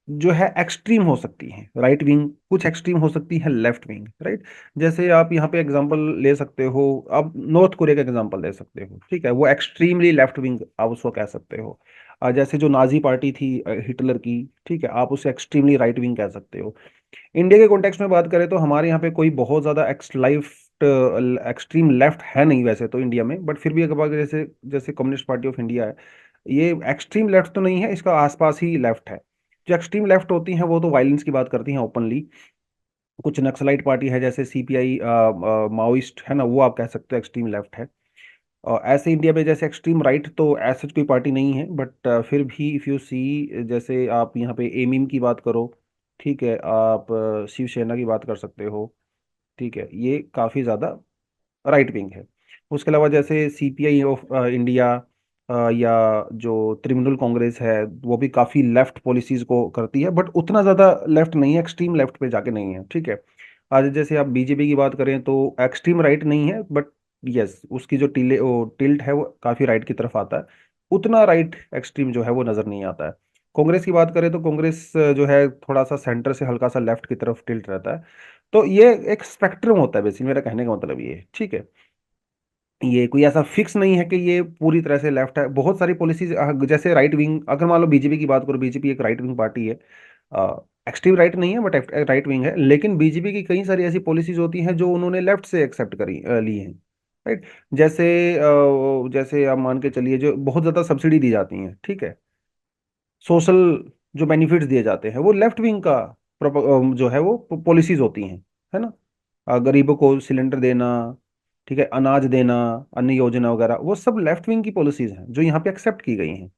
जो है एक्सट्रीम हो सकती है राइट विंग, कुछ एक्सट्रीम हो सकती है लेफ्ट विंग, राइट। जैसे आप यहाँ पे एग्जांपल ले सकते हो, आप नॉर्थ कोरिया का एग्जांपल ले सकते हो। ठीक है, वो एक्सट्रीमली लेफ्ट विंग आप उसको कह सकते हो। जैसे जो नाजी पार्टी थी हिटलर की, ठीक है, आप उसे एक्सट्रीमली राइट विंग कह सकते हो। इंडिया के कॉन्टेक्स्ट में बात करें तो हमारे यहाँ पे कोई बहुत ज़्यादा एक्सट्रीम लेफ्ट है नहीं वैसे तो इंडिया में, बट फिर भी अगर बात करें, जैसे जैसे कम्युनिस्ट पार्टी ऑफ इंडिया है, ये एक्सट्रीम लेफ्ट तो नहीं है, इसका आसपास ही लेफ्ट है। जो एक्सट्रीम लेफ्ट होती हैं वो तो वायलेंस की बात करती हैं ओपनली। कुछ नक्सलाइट पार्टी है जैसे सीपीआई, माओइस्ट है ना, वो आप कह सकते हो एक्सट्रीम लेफ्ट है। और ऐसे इंडिया में जैसे एक्सट्रीम राइट तो ऐसा कोई पार्टी नहीं है, बट फिर भी इफ़ यू सी, जैसे आप यहाँ पे एमीम की बात करो, ठीक है, आप शिवसेना की बात कर सकते हो। ठीक है, ये काफ़ी ज़्यादा राइट विंग है। उसके अलावा जैसे सीपीआई ऑफ इंडिया, या जो तृणमूल कांग्रेस है, वो भी काफ़ी लेफ्ट पॉलिसीज को करती है, बट उतना ज़्यादा लेफ्ट नहीं है, एक्सट्रीम लेफ्ट पे जाके नहीं है। ठीक है, आज जैसे आप बीजेपी की बात करें तो एक्सट्रीम राइट नहीं है, बट यस उसकी जो टिल्ट है वो काफ़ी राइट की तरफ आता है। उतना राइट एक्सट्रीम जो है वो नज़र नहीं आता है। कांग्रेस की बात करें तो कांग्रेस जो है थोड़ा सा सेंटर से हल्का सा लेफ्ट की तरफ टिल्ट रहता है। तो ये एक स्पेक्ट्रम होता है बेसिकली, मेरा कहने का मतलब ये है। ठीक है, ये कोई ऐसा फिक्स नहीं है कि ये पूरी तरह से लेफ्ट है। बहुत सारी पॉलिसीज, जैसे राइट विंग, अगर मान लो बीजेपी की बात करो, बीजेपी एक राइट विंग पार्टी है। एक्सट्रीम राइट नहीं है बट राइट विंग है, लेकिन बीजेपी की कई सारी ऐसी पॉलिसीज होती हैं जो उन्होंने लेफ्ट से एक्सेप्ट करी ली हैं। राइट, जैसे जैसे आप मान के चलिए जो बहुत ज़्यादा सब्सिडी दी जाती हैं, ठीक है, सोशल जो बेनिफिट्स दिए जाते हैं वो लेफ्ट विंग का जो है वो पॉलिसीज होती हैं, है ना। गरीबों को सिलेंडर देना, ठीक है, अनाज देना, अन्न योजना वगैरह, वो सब लेफ्ट विंग की पॉलिसीज हैं जो यहाँ पे एक्सेप्ट की गई हैं।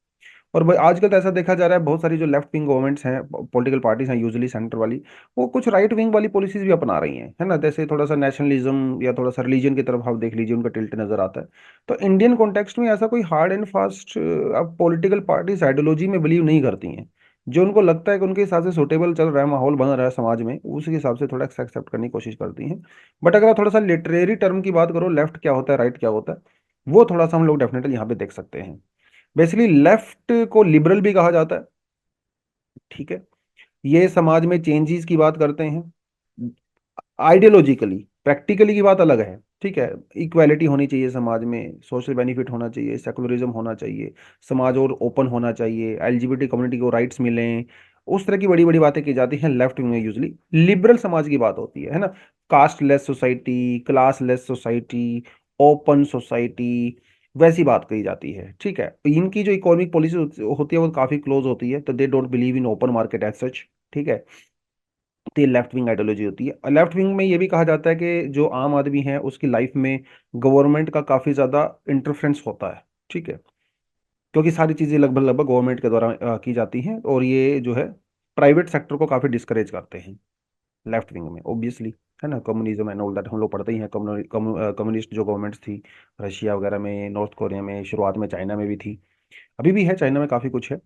और भाई आजकल तो ऐसा देखा जा रहा है, बहुत सारी जो लेफ्ट विंग गवर्नमेंट्स हैं, पॉलिटिकल पार्टीज हैं, यूजुअली सेंटर वाली, वो कुछ राइट विंग वाली पॉलिसीज भी अपना रही हैं, है ना। जैसे थोड़ा सा नेशनलिज्म या थोड़ा सा रिलीजन की तरफ आप देख लीजिए, उनका टिल्ट नजर आता है। तो इंडियन कॉन्टेक्स्ट में ऐसा कोई हार्ड एंड फास्ट अब पॉलिटिकल पार्टीज आइडियोलॉजी में बिलीव नहीं करती हैं। जो उनको लगता है कि उनके हिसाब से सुटेबल चल रहा है, माहौल बन रहा है समाज में, उसी हिसाब से थोड़ा एक्सेप्ट करने की कोशिश करती हैं। बट अगर आप थोड़ा सा लिटरेरी टर्म की बात करो, लेफ्ट क्या होता है, राइट क्या होता है, वो थोड़ा सा हम लोग डेफिनेटली यहाँ पे देख सकते हैं। बेसिकली लेफ्ट को लिबरल भी कहा जाता है। ठीक है, ये समाज में चेंजेस की बात करते हैं आइडियोलॉजिकली। प्रैक्टिकली की बात अलग है, ठीक है। इक्वालिटी होनी चाहिए समाज में, सोशल बेनिफिट होना चाहिए, सेकुलरिज्म होना चाहिए, समाज और ओपन होना चाहिए, एलजीबीटी कम्युनिटी को राइट्स मिलें, उस तरह की बड़ी बड़ी बातें की जाती हैं लेफ्ट विंग में यूजली। लिबरल समाज की बात होती है ना, casteless society, classless society, open society, वैसी बात कही जाती है, ठीक है। इनकी जो इकोनॉमिक पॉलिसी होती है वो काफी क्लोज होती है, तो they don't believe in open market as such, ठीक है। तो ये लेफ्ट विंग आइडियोलॉजी होती है। लेफ्ट विंग में ये भी कहा जाता है कि जो आम आदमी है उसकी लाइफ में गवर्नमेंट का काफी ज्यादा इंटरफेरेंस होता है, ठीक है, क्योंकि सारी चीजें लगभग लगभग गवर्नमेंट के द्वारा की जाती हैं, और ये जो है प्राइवेट सेक्टर को काफी डिस्करेज करते हैं लेफ्ट विंग में, ऑब्वियसली, है ना। कम्युनिज्म एंड ऑल दैट हम लोग पढ़ते ही हैं। कम्युनिस्ट जो गवर्नमेंट्स थी रशिया वगैरह में, नॉर्थ कोरिया में, शुरुआत में चाइना में भी थी, अभी भी है, चाइना में काफी कुछ है।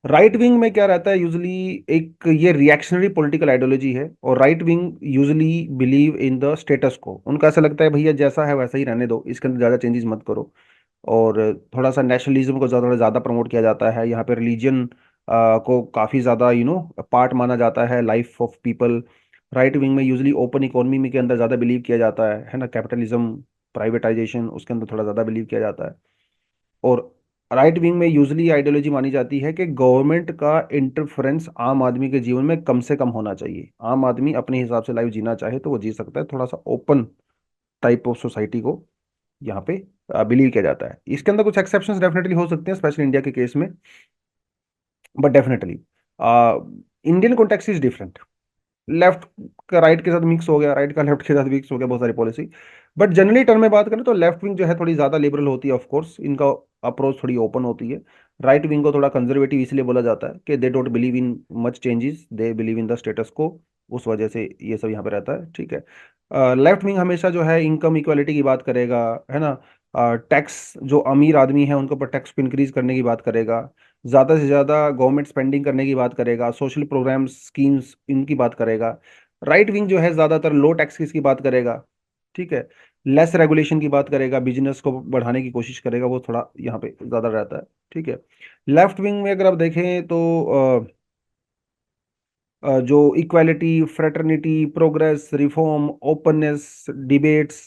राइट विंग में क्या रहता है यूजली, एक ये रिएक्शनरी पॉलिटिकल आइडियोलॉजी है, और right wing usually believe in the status को। उनका ऐसा लगता है भैया जैसा है वैसा ही रहने दो, इसके अंदर ज़्यादा चेंजेस मत करो। और थोड़ा सा नेशनलिज्म को ज़्यादा ज़्यादा प्रमोट किया जाता है यहाँ पे। रिलीजन को काफ़ी ज़्यादा पार्ट माना जाता है life of people. Right wing में यूजली ओपन इकोनॉमी में के अंदर ज़्यादा बिलीव किया जाता है ना, कैपिटलिज्म, प्राइवेटाइजेशन, उसके अंदर थोड़ा ज़्यादा बिलीव किया जाता है। और राइट विंग में यूजली आइडियोलॉजी मानी जाती है कि गवर्नमेंट का इंटरफेरेंस आम आदमी के जीवन में कम से कम होना चाहिए। आम आदमी अपने हिसाब से लाइफ जीना चाहे तो वो जी सकता है, थोड़ा सा ओपन टाइप ऑफ सोसाइटी को यहाँ पे बिलीव किया जाता है। इसके अंदर कुछ एक्सेप्शंस डेफिनेटली हो सकते हैं, स्पेशली इंडिया के केस में, but definitely Indian context is different. Left का राइट के साथ मिक्स हो गया, राइट का लेफ्ट के साथ मिक्स हो गया, बहुत सारी पॉलिसी। बट जनरली टर्म में बात करें तो लेफ्ट विंग जो है थोड़ी ज्यादा लिबरल होती है, ऑफ कोर्स इनका अप्रोच थोड़ी ओपन होती है। राइट विंग को थोड़ा कंजर्वेटिव इसलिए बोला जाता है कि दे don't believe in much changes, they believe in the status को, उस वजह से ये सब यहाँ पे रहता है, ठीक है। लेफ्ट विंग हमेशा जो है इनकम इक्वालिटी की बात करेगा, है ना। टैक्स, जो अमीर आदमी है उनके ऊपर टैक्स को इंक्रीज करने की बात करेगा, ज़्यादा से ज़्यादा गवर्नमेंट स्पेंडिंग करने की बात करेगा, सोशल प्रोग्राम्स स्कीम्स इनकी बात करेगा। राइट विंग जो है ज़्यादातर लो टैक्स की बात करेगा, ठीक है, लेस रेगुलेशन की बात करेगा, बिजनेस को बढ़ाने की कोशिश करेगा, वो थोड़ा यहाँ पे ज़्यादा रहता है, ठीक है। लेफ्ट विंग में अगर आप देखें तो जो equality, fraternity, progress, reform, openness, debates,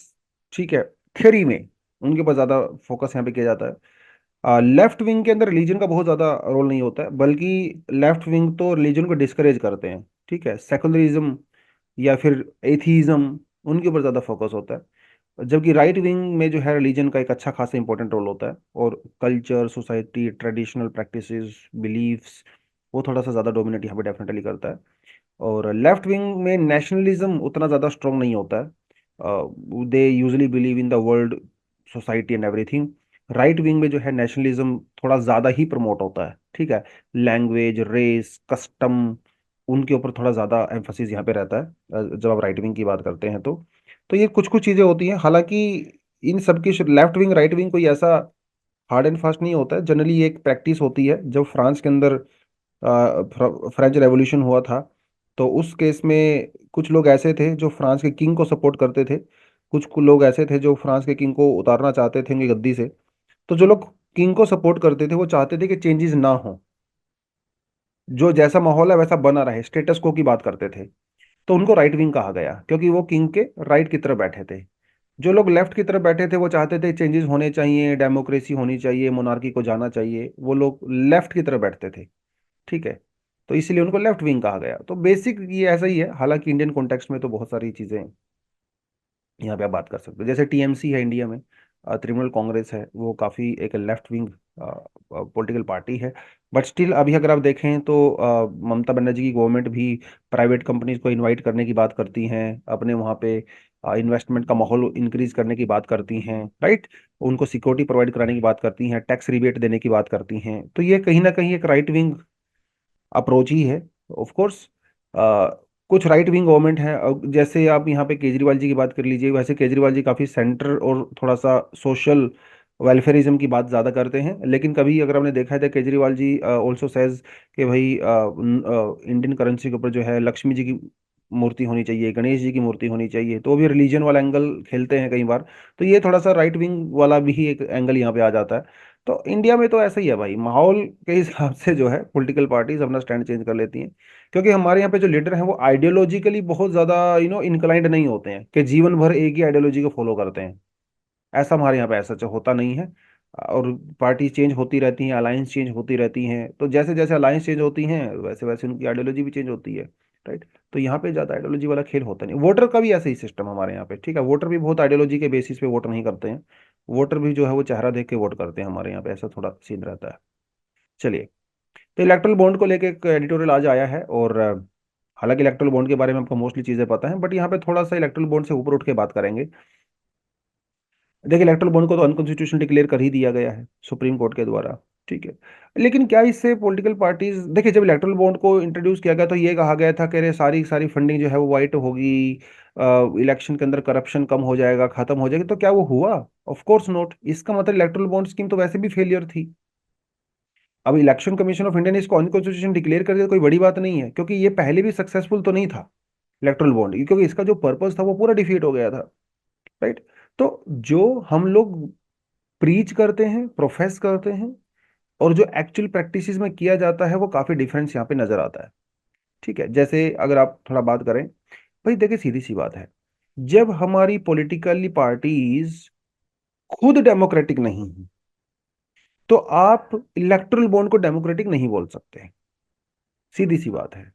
ठीक है, थ्योरी में उनके ऊपर ज़्यादा फोकस यहाँ पे किया जाता है। लेफ्ट विंग के अंदर रिलीजन का बहुत ज़्यादा रोल नहीं होता है, बल्कि लेफ्ट विंग तो रिलीजन को डिस्करेज करते हैं, ठीक है। सेकुलरिज्म या फिर एथीज्म, उनके ऊपर ज़्यादा फोकस होता है। जबकि राइट विंग में जो है रिलीजन का एक अच्छा खासा इंपॉर्टेंट रोल होता है, और culture, society, traditional practices, beliefs, वो थोड़ा सा ज़्यादा डोमिनेट यहाँ पे डेफिनेटली करता है। और लेफ्ट विंग में नेशनलिज्म उतना ज़्यादा स्ट्रॉन्ग नहीं होता है, they usually believe in the world, society and everything. Right wing में जो है नेशनलिज्म थोड़ा ज़्यादा ही प्रमोट होता है, ठीक है। लैंग्वेज, रेस, कस्टम, उनके ऊपर थोड़ा ज़्यादा एम्फोसिस यहाँ पे रहता है जब आप राइट विंग की बात करते हैं तो ये कुछ कुछ चीज़ें होती हैं। हालांकि इन सब की लेफ्ट विंग राइट विंग कोई ऐसा हार्ड एंड फास्ट नहीं होता है, जनरली ये एक प्रैक्टिस होती है। जब फ्रांस के अंदर फ्रेंच रेवोल्यूशन हुआ था, तो उस केस में कुछ लोग ऐसे थे जो फ्रांस के किंग को सपोर्ट करते थे, कुछ लोग ऐसे थे जो फ्रांस के किंग को उतारना चाहते थे उनकी गद्दी से। तो जो लोग किंग को सपोर्ट करते थे वो चाहते थे कि चेंजेस ना हो, जो जैसा माहौल है वैसा बना रहे, स्टेटस को की बात करते थे। तो उनको राइट विंग कहा गया, क्योंकि वो किंग के राइट की तरफ बैठे थे। जो लोग लेफ्ट की तरफ बैठे थे वो चाहते थे चेंजेस होने चाहिए, डेमोक्रेसी होनी चाहिए, मोनार्की को जाना चाहिए, वो लोग लेफ्ट की तरफ बैठते थे, ठीक है। तो इसलिए उनको लेफ्ट विंग कहा गया। तो बेसिक ये ऐसा ही है, हालांकि इंडियन कॉन्टेक्स्ट में तो बहुत सारी चीजें यहाँ पे आप बात कर सकते हो। जैसे टीएमसी है इंडिया में, तृणमूल कांग्रेस है, वो काफ़ी एक लेफ्ट विंग पॉलिटिकल पार्टी है। बट स्टिल अभी अगर आप देखें तो ममता बनर्जी की गवर्नमेंट भी प्राइवेट कंपनीज को इनवाइट करने की बात करती हैं, अपने वहाँ पे इन्वेस्टमेंट का माहौल इंक्रीज करने की बात करती हैं, राइट। उनको सिक्योरिटी प्रोवाइड कराने की बात करती हैं, टैक्स रिबेट देने की बात करती हैं। तो ये कहीं ना कहीं एक राइट विंग अप्रोच ही है, ऑफ कोर्स। कुछ राइट विंग गवर्नमेंट है, जैसे आप यहाँ पे केजरीवाल जी की बात कर लीजिए, वैसे केजरीवाल जी काफ़ी सेंटर और थोड़ा सा सोशल वेलफेयरिज्म की बात ज़्यादा करते हैं। लेकिन कभी अगर आपने देखा है तो केजरीवाल जी ऑल्सो सेज कि भाई इंडियन करेंसी के ऊपर जो है लक्ष्मी जी की मूर्ति होनी चाहिए, गणेश जी की मूर्ति होनी चाहिए, तो वो भी रिलीजन वाला एंगल खेलते हैं कई बार। तो ये थोड़ा सा राइट विंग वाला भी एक एंगल यहाँ पे आ जाता है। तो इंडिया में तो ऐसा ही है भाई, माहौल के हिसाब से जो है पॉलिटिकल पार्टीज अपना स्टैंड चेंज कर लेती हैं। क्योंकि हमारे यहाँ पे जो लीडर हैं वो आइडियोलॉजिकली बहुत ज़्यादा इंक्लाइंड नहीं होते हैं कि जीवन भर एक ही आइडियोलॉजी को फॉलो करते हैं। ऐसा हमारे यहाँ पे ऐसा होता नहीं है। और पार्टी चेंज होती रहती हैं, अलायंस चेंज होती रहती हैं, तो जैसे जैसे अलायंस चेंज होती हैं वैसे वैसे उनकी आइडियोलॉजी भी चेंज होती है। राइट। तो यहाँ पे ज़्यादा आइडियोलॉजी वाला खेल होता नहीं। वोटर का भी ऐसे ही सिस्टम हमारे यहाँ पे, ठीक है, वोटर भी बहुत आइडियोलॉजी के बेसिस पे वोट नहीं करते हैं। वोटर भी जो है वो चेहरा देख के वोट करते हैं हमारे यहाँ पे, ऐसा थोड़ा सीन रहता है। चलिए। तो इलेक्ट्रल बॉन्ड को लेके एक एडिटोरियल आज आया है, और हालांकि इलेक्ट्रल बॉन्ड के बारे में आपको मोस्टली चीज़ें पता हैं, बट यहाँ पे थोड़ा सा इलेक्ट्रल बॉन्ड से ऊपर उठ के बात करेंगे। देखिए, इलेक्ट्रल बॉन्ड को तो अनकॉन्स्टिट्यूशनल डिक्लेयर कर ही दिया गया है सुप्रीम कोर्ट के द्वारा। ठीक है। लेकिन क्या इससे पॉलिटिकल पार्टीज, देखिए जब इलेक्ट्रल बॉन्ड को इंट्रोड्यूस किया गया तो ये कहा गया था कि अरे सारी सारी फंडिंग जो है वो वाइट होगी, इलेक्शन के अंदर करप्शन कम हो जाएगा, खत्म हो जाएगी। तो क्या वो हुआ? Of course not. इसका मतलब इलेक्ट्रल बॉन्ड स्कीम तो वैसे भी फेलियर थी। अब इलेक्शन कमीशन ऑफ इंडिया ने इसको अनकॉन्स्टिट्यूशन डिक्लेयर कर दिया, कोई बड़ी बात नहीं है, क्योंकि ये पहले भी सक्सेसफुल तो नहीं था इलेक्ट्रल बॉन्ड, क्योंकि इसका जो पर्पस था वो पूरा डिफीट हो गया था। राइट। तो जो हम लोग प्रीच करते हैं, प्रोफेस करते हैं, और जो एक्चुअल प्रैक्टिसेस में किया जाता है वो काफी डिफरेंस यहाँ पे नजर आता है। ठीक है। जैसे अगर आप थोड़ा बात करें, भाई देखिए सीधी सी बात है, जब हमारी पॉलिटिकली पार्टीज खुद डेमोक्रेटिक नहीं है तो आप इलेक्टोरल बॉन्ड को डेमोक्रेटिक नहीं बोल सकते। सीधी सी बात है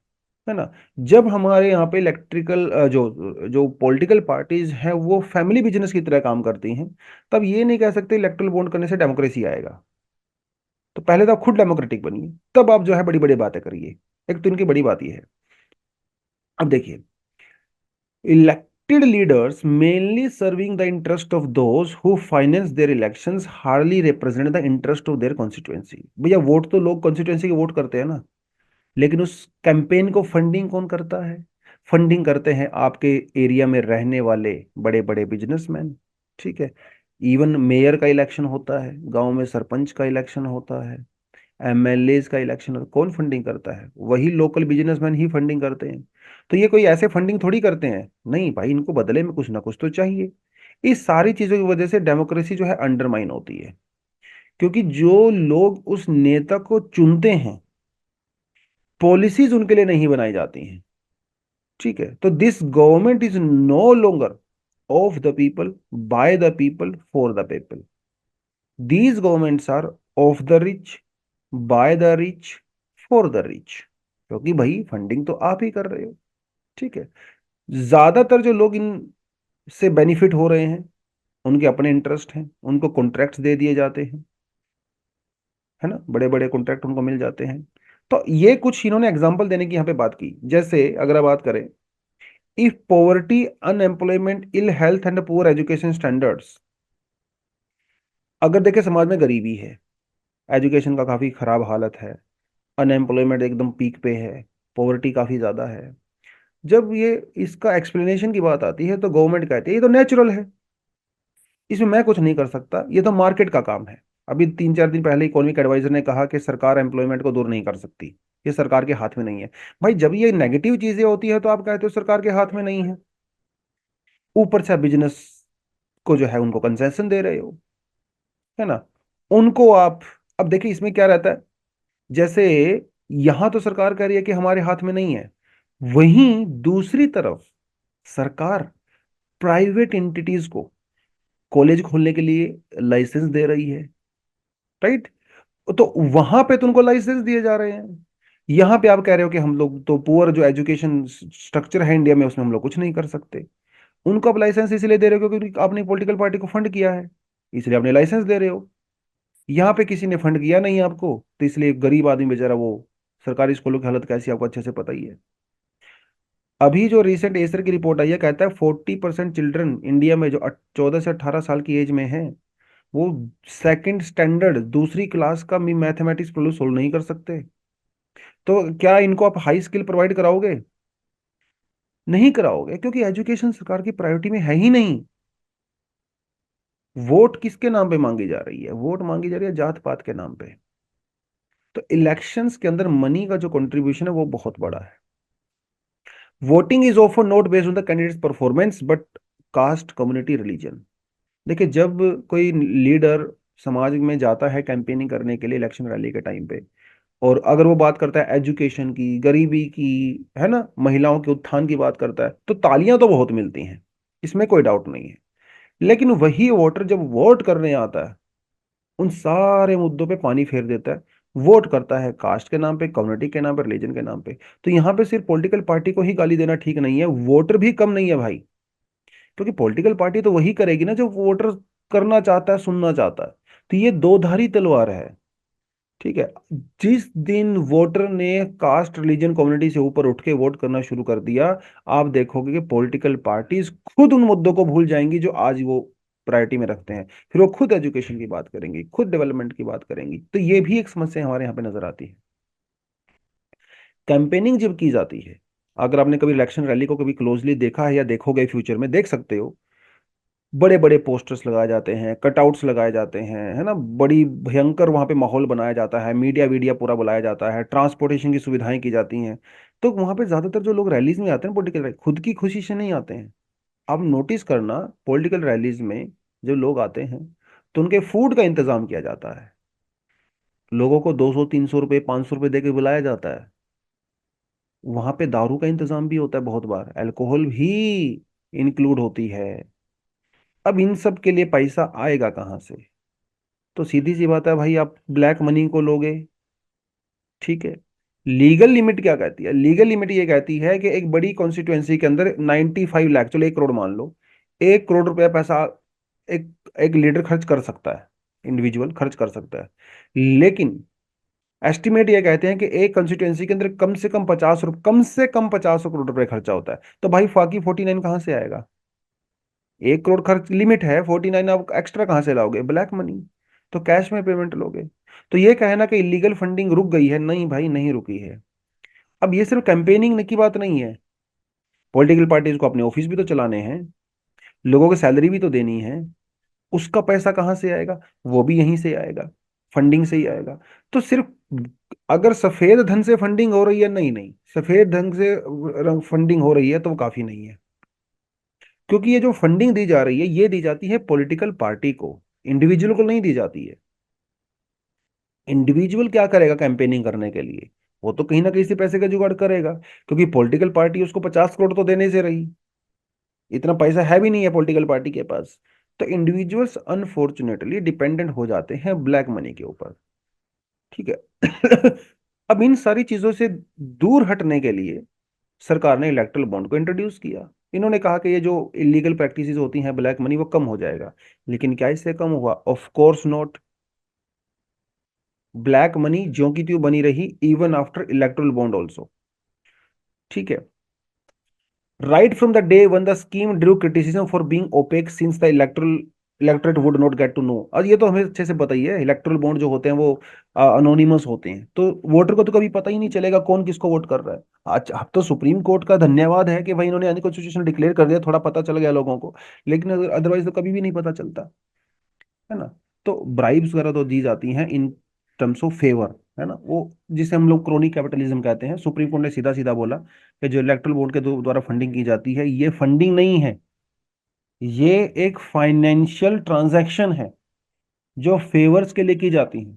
ना। जब हमारे यहाँ पे इलेक्ट्रिकल जो जो पॉलिटिकल पार्टीज हैं वो फैमिली बिजनेस की तरह काम करती हैं, तब ये नहीं कह सकते इलेक्टोरल बॉन्ड करने से डेमोक्रेसी आएगा। तो पहले तो आप खुद डेमोक्रेटिक बनिए, तब आप जो है बड़ी बड़ी बातें करिए। एक तो इनकी बड़ी बात ये है। अब देखिए, elected leaders mainly serving the interest of those who finance their elections hardly represent the interest of their constituency. भैया वोट तो लोग कॉन्स्टिट्यूएंसी के वोट करते हैं ना, लेकिन उस कैंपेन को फंडिंग कौन करता है? फंडिंग करते हैं आपके एरिया में रहने वाले बड़े बड़े बिजनेसमैन। ठीक है। इवन मेयर का इलेक्शन होता है, गांव में सरपंच का इलेक्शन होता है, एमएलएज का इलेक्शन होता है, कौन फंडिंग करता है? वही लोकल बिजनेसमैन ही फंडिंग करते हैं। तो ये कोई ऐसे फंडिंग थोड़ी करते हैं, नहीं भाई, इनको बदले में कुछ ना कुछ तो चाहिए। इस सारी चीजों की वजह से डेमोक्रेसी जो है अंडरमाइन होती है, क्योंकि जो लोग उस नेता को चुनते हैं पॉलिसीज उनके लिए नहीं बनाई जाती हैं। ठीक है। तो this government is no longer of the people, by the people, for the people. These governments are of the rich, by the rich, for the rich. क्योंकि भाई फंडिंग तो आप ही कर रहे हो। ठीक है। ज्यादातर जो लोग इन से बेनिफिट हो रहे हैं उनके अपने इंटरेस्ट हैं, उनको कॉन्ट्रैक्ट्स दे दिए जाते हैं, है ना, बड़े बड़े कॉन्ट्रैक्ट उनको मिल जाते हैं। तो ये कुछ इन्होंने एग्जांपल देने की यहाँ पे बात की। जैसे अगर आप बात करें, if poverty, unemployment, ill health and poor education standards, अगर देखे समाज में गरीबी है, एजुकेशन का काफी खराब हालत है, अनएम्प्लॉयमेंट एकदम पीक पे है, पॉवर्टी काफी ज्यादा है, जब ये इसका एक्सप्लेनेशन की बात आती है तो गवर्नमेंट कहती है ये तो नेचुरल है, इसमें मैं कुछ नहीं कर सकता, ये तो मार्केट का काम है। अभी 3-4 दिन पहले इकोनॉमिक एडवाइजर ने कहा कि सरकार एम्प्लॉयमेंट को दूर नहीं कर सकती, ये सरकार के हाथ में नहीं है। भाई जब ये नेगेटिव चीजें होती है तो आप कहते हो सरकार के हाथ में नहीं है, ऊपर से बिजनेस को जो है उनको कंसेशन दे रहे हो, है ना, उनको आप। अब देखिए इसमें क्या रहता है, जैसे यहां तो सरकार कह रही है कि हमारे हाथ में नहीं है, वहीं दूसरी तरफ सरकार प्राइवेट एंटिटीज को कॉलेज खोलने के लिए लाइसेंस दे रही है। राइट। तो वहां पे तो उनको लाइसेंस दिए जा रहे हैं, यहां पे आप कह रहे हो कि हम लोग तो पुअर जो एजुकेशन स्ट्रक्चर है इंडिया में उसमें हम लोग कुछ नहीं कर सकते। उनको आप लाइसेंस इसलिए दे रहे हो क्योंकि आपने पॉलिटिकल पार्टी को फंड किया है, इसलिए आपने लाइसेंस दे रहे हो। यहाँ पे किसी ने फंड किया नहीं आपको, तो इसलिए गरीब आदमी बेचारा वो, सरकारी स्कूलों की हालत कैसी आपको अच्छे से पता ही है। अभी जो रिसेंट एसर की रिपोर्ट आई है, कहता है 40% चिल्ड्रन इंडिया में जो 14 से 18 साल की एज में है वो सेकंड स्टैंडर्ड, दूसरी क्लास का भी मैथमेटिक्स प्रॉब्लम सोल्व नहीं कर सकते। तो क्या इनको आप हाई स्किल प्रोवाइड कराओगे? नहीं कराओगे, क्योंकि एजुकेशन सरकार की प्रायोरिटी में है ही नहीं। वोट किसके नाम पे मांगी जा रही है? वोट मांगी जा रही है जात पात के नाम पे। तो इलेक्शंस के अंदर मनी का जो कंट्रीब्यूशन है वो बहुत बड़ा है। Voting is often not based on the candidates performance but caste, community, religion. देखिए जब कोई लीडर समाज में जाता है कैंपेनिंग करने के लिए इलेक्शन रैली के टाइम पे, और अगर वो बात करता है एजुकेशन की, गरीबी की, है ना, महिलाओं के उत्थान की बात करता है, तो तालियां तो बहुत मिलती हैं, इसमें कोई डाउट नहीं है। लेकिन वही वोटर जब वोट करने आता है, उन सारे मुद्दों पे पानी फेर देता है। वोट करता है कास्ट के नाम पे, कम्युनिटी के नाम पे, रिलीजन के नाम पे। तो यहाँ पे सिर्फ पॉलिटिकल पार्टी को ही गाली देना ठीक नहीं है, वोटर भी कम नहीं है भाई। क्योंकि पॉलिटिकल पार्टी तो वही करेगी ना जो वोटर करना चाहता है, सुनना चाहता है। तो ये दो धारी तलवार है। ठीक है। जिस दिन वोटर ने कास्ट, रिलीजन, कम्युनिटी से ऊपर उठ के वोट करना शुरू कर दिया, आप देखोगे कि पॉलिटिकल पार्टीज खुद उन मुद्दों को भूल जाएंगी जो आज वो प्रायोरिटी में रखते हैं। फिर वो खुद एजुकेशन की बात करेंगी, खुद डेवलपमेंट की बात करेंगी। तो ये भी एक समस्या हमारे यहाँ पे नजर आती है। कैंपेनिंग जब की जाती है, अगर आपने कभी इलेक्शन रैली को कभी क्लोजली देखा है या देखोगे, फ्यूचर में देख सकते हो, बड़े बड़े पोस्टर्स लगाए जाते हैं, कटआउट्स लगाए जाते हैं, है ना, बड़ी भयंकर वहां पे माहौल बनाया जाता है, मीडिया वीडिया पूरा बुलाया जाता है, ट्रांसपोर्टेशन की सुविधाएं की जाती हैं। तो वहां पे ज्यादातर जो लोग रैलीज में आते हैं पॉलिटिकल, खुद की खुशी से नहीं आते हैं। आप नोटिस करना, पॉलिटिकल रैलीज में जो लोग आते हैं, तो उनके फूड का इंतजाम किया जाता है। लोगों को 200 300 रुपये 500 रुपये दे के बुलाया जाता है। वहां पे दारू का इंतजाम भी होता है, बहुत बार अल्कोहल भी इंक्लूड होती है। अब इन सब के लिए पैसा आएगा कहाँ से? तो सीधी सी बात है भाई, आप ब्लैक मनी को लोगे। ठीक है। लीगल लिमिट क्या कहती है? लीगल लिमिट ये कहती है कि एक बड़ी कॉन्स्टिट्यूएंसी के अंदर 95 लाख, चलो 1 करोड़ मान लो, 1 करोड़ रुपया पैसा एक एक लीडर खर्च कर सकता है, इंडिविजुअल खर्च कर सकता है। लेकिन एस्टिमेट ये कहते हैं कि एक कंस्टिट्यूएंसी के अंदर कम से कम 50 करोड़ रुपए खर्चा होता है। तो भाई बाकी 49 कहाँ से आएगा? 1 करोड़ खर्च लिमिट है, 49 आप एक्स्ट्रा कहाँ से लाओगे? Black money. तो कैश में पेमेंट लोगे। तो ये कहना कि इलीगल फंडिंग रुक गई है, नहीं भाई, नहीं रुकी है। अब ये सिर्फ कैंपेनिंग की बात नहीं है। पॉलिटिकल पार्टीज को अपने ऑफिस भी तो चलाने हैं, लोगों को सैलरी भी तो देनी है। उसका पैसा कहाँ से आएगा? वो भी यहीं से आएगा, फंडिंग से ही आएगा। तो सिर्फ अगर सफेद धन से फंडिंग हो रही है, नहीं नहीं, सफेद धन से फंडिंग हो रही है तो वो काफी नहीं है। क्योंकि ये जो फंडिंग दी जा रही है, ये दी जाती है पॉलिटिकल पार्टी को, इंडिविजुअल को नहीं दी जाती है। इंडिविजुअल क्या करेगा कैंपेनिंग करने के लिए? वो तो कहीं ना कहीं से पैसे का जुगाड़ करेगा, क्योंकि पॉलिटिकल पार्टी उसको 50 करोड़ तो देने से रही, इतना पैसा है भी नहीं है पॉलिटिकल पार्टी के पास। तो इंडिविजुअल्स अनफॉर्चुनेटली डिपेंडेंट हो जाते हैं ब्लैक मनी के ऊपर। ठीक है। अब इन सारी चीजों से दूर हटने के लिए सरकार ने इलेक्ट्रल बॉन्ड को इंट्रोड्यूस किया। इन्होंने कहा कि ये जो इलीगल प्रैक्टिसेस होती हैं, ब्लैक मनी, वो कम हो जाएगा। लेकिन क्या इससे कम हुआ? Of course not. Black money ज्यों की त्यों बनी रही, even after electoral bond also. ठीक है। Right from the day one the scheme drew criticism for being opaque since the electorate would not get to know. और ये तो हमें अच्छे से पता ही है, इलेक्ट्रल बॉन्ड जो होते हैं वो अनोनिमस होते हैं, तो वोटर को तो कभी पता ही नहीं चलेगा कौन किसको वोट कर रहा है। आज अब तो सुप्रीम कोर्ट का धन्यवाद है कि भाई इन्होंने अनकॉन्स्टिट्यूशनल डिक्लेयर कर दिया, थोड़ा पता चल गया लोगों को। लेकिन अदरवाइज तो कभी भी नहीं पता चलता, है ना। तो ब्राइब्स वगैरह तो दी जाती हैं इन टर्म्स ऑफ फेवर, है ना, वो जिसे हम लोग क्रोनी कैपिटलिज्म कहते हैं। सुप्रीम कोर्ट ने सीधा सीधा बोला कि जो इलेक्ट्रल बोर्ड के द्वारा फंडिंग की जाती है, ये फंडिंग नहीं है, ये एक फाइनेंशियल ट्रांजैक्शन है जो फेवर्स के लिए की जाती है।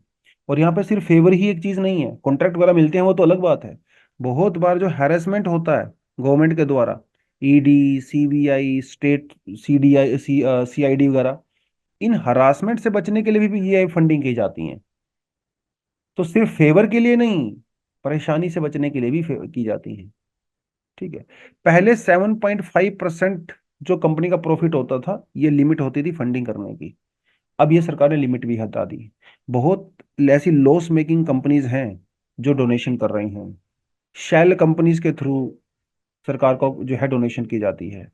और यहाँ पे सिर्फ फेवर ही एक चीज नहीं है, कॉन्ट्रैक्ट वगैरह मिलते हैं वो तो अलग बात है। बहुत बार जो हैरेसमेंट होता है गवर्नमेंट के द्वारा, ED, CBI, state, CDI, CID वगैरह, इन हरासमेंट से बचने के लिए भी ये फंडिंग की जाती है। तो सिर्फ फेवर के लिए नहीं, परेशानी से बचने के लिए भी की जाती है। ठीक है। पहले 7.5% जो कंपनी का प्रॉफिट होता था, ये लिमिट होती थी फंडिंग करने की। अब ये सरकार ने लिमिट भी हटा दी। बहुत ऐसी लॉस मेकिंग कंपनीज हैं जो डोनेशन कर रही हैं। शेल कंपनीज के थ्रू सरकार को जो है डोनेशन की जाती है।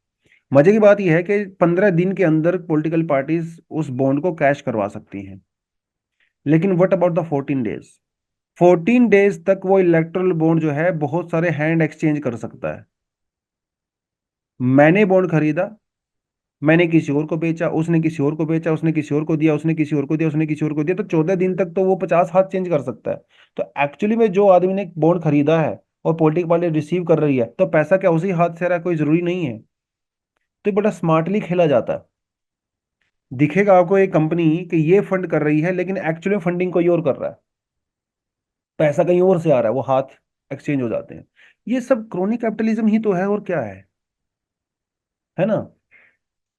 मजे की बात यह है कि 15 दिन के अंदर पॉलिटिकल पार्टीज उस बॉन्ड को कैश करवा सकती हैं। लेकिन what about the 14 days? 14 days तक वो इलेक्ट्रल बॉन्ड जो है बहुत सारे हैंड एक्सचेंज कर सकता है। मैंने बॉन्ड खरीदा, मैंने किसी और को बेचा, उसने किसी और को बेचा, उसने किसी और को दिया, उसने किसी और को दिया, उसने किसी और को दिया, तो 14 दिन तक तो वो 50 हाथ चेंज कर सकता है। तो एक्चुअली में जो आदमी ने बॉन्ड खरीदा है और पॉलिटिकल पार्टी रिसीव कर रही है, तो पैसा क्या उसी हाथ से आ रहा है? कोई जरूरी नहीं है। तो ये बड़ा स्मार्टली खेला जाता है। दिखेगा आपको एक कंपनी कि ये फंड कर रही है, लेकिन एक्चुअली फंडिंग कोई और कर रहा है, पैसा कहीं और से आ रहा है, वो हाथ एक्सचेंज हो जाते हैं। ये सब क्रोनी कैपिटलिज्म ही तो है, और क्या है ना।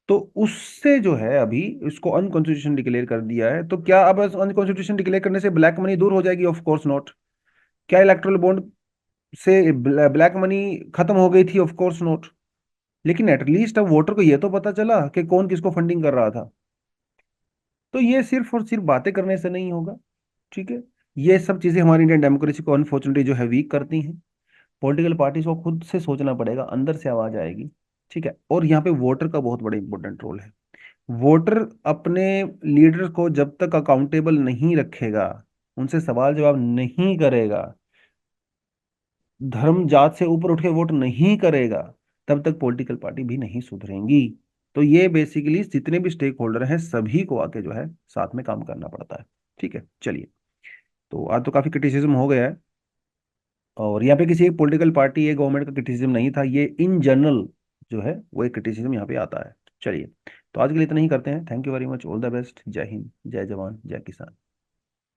तो उससे जो है अभी इसको अनकॉन्स्टिट्यूशन डिक्लेयर कर दिया है, तो क्या अब अनकॉन्स्टिट्यूशन डिक्लेयर करने से ब्लैक मनी दूर हो जाएगी? Of course not. क्या इलेक्ट्रल बॉन्ड से ब्लैक मनी खत्म हो गई थी? Of course not. लेकिन एटलीस्ट अब वोटर को ये तो पता चला कि कौन किसको फंडिंग कर रहा था। तो ये सिर्फ और सिर्फ बातें करने से नहीं होगा, ठीक है। ये सब चीजें हमारी इंडियन डेमोक्रेसी को अनफॉर्चुनेटली जो है वीक करती हैं। पॉलिटिकल पार्टीज को खुद से सोचना पड़ेगा, अंदर से आवाज आएगी, ठीक है। और यहाँ पे वोटर का बहुत बड़ा इंपॉर्टेंट रोल है। वोटर अपने लीडर को जब तक अकाउंटेबल नहीं रखेगा, उनसे सवाल जवाब नहीं करेगा, धर्म जात से ऊपर उठ के वोट नहीं करेगा, तब तक पॉलिटिकल पार्टी भी नहीं सुधरेंगी। तो ये बेसिकली जितने भी स्टेक होल्डर हैं सभी को आके जो है साथ में काम करना पड़ता है, ठीक है। चलिए, तो आज तो काफी क्रिटिसिज्म हो गया है, और यहाँ पे किसी एक पॉलिटिकल पार्टी या गवर्नमेंट का क्रिटिसिज्म नहीं था, ये इन जनरल जो है वो एक क्रिटिसिज्म यहाँ पे आता है। चलिए, तो आज के लिए इतना ही करते हैं। Thank you very much, all the best, जय हिंद, जय जवान, जय किसान।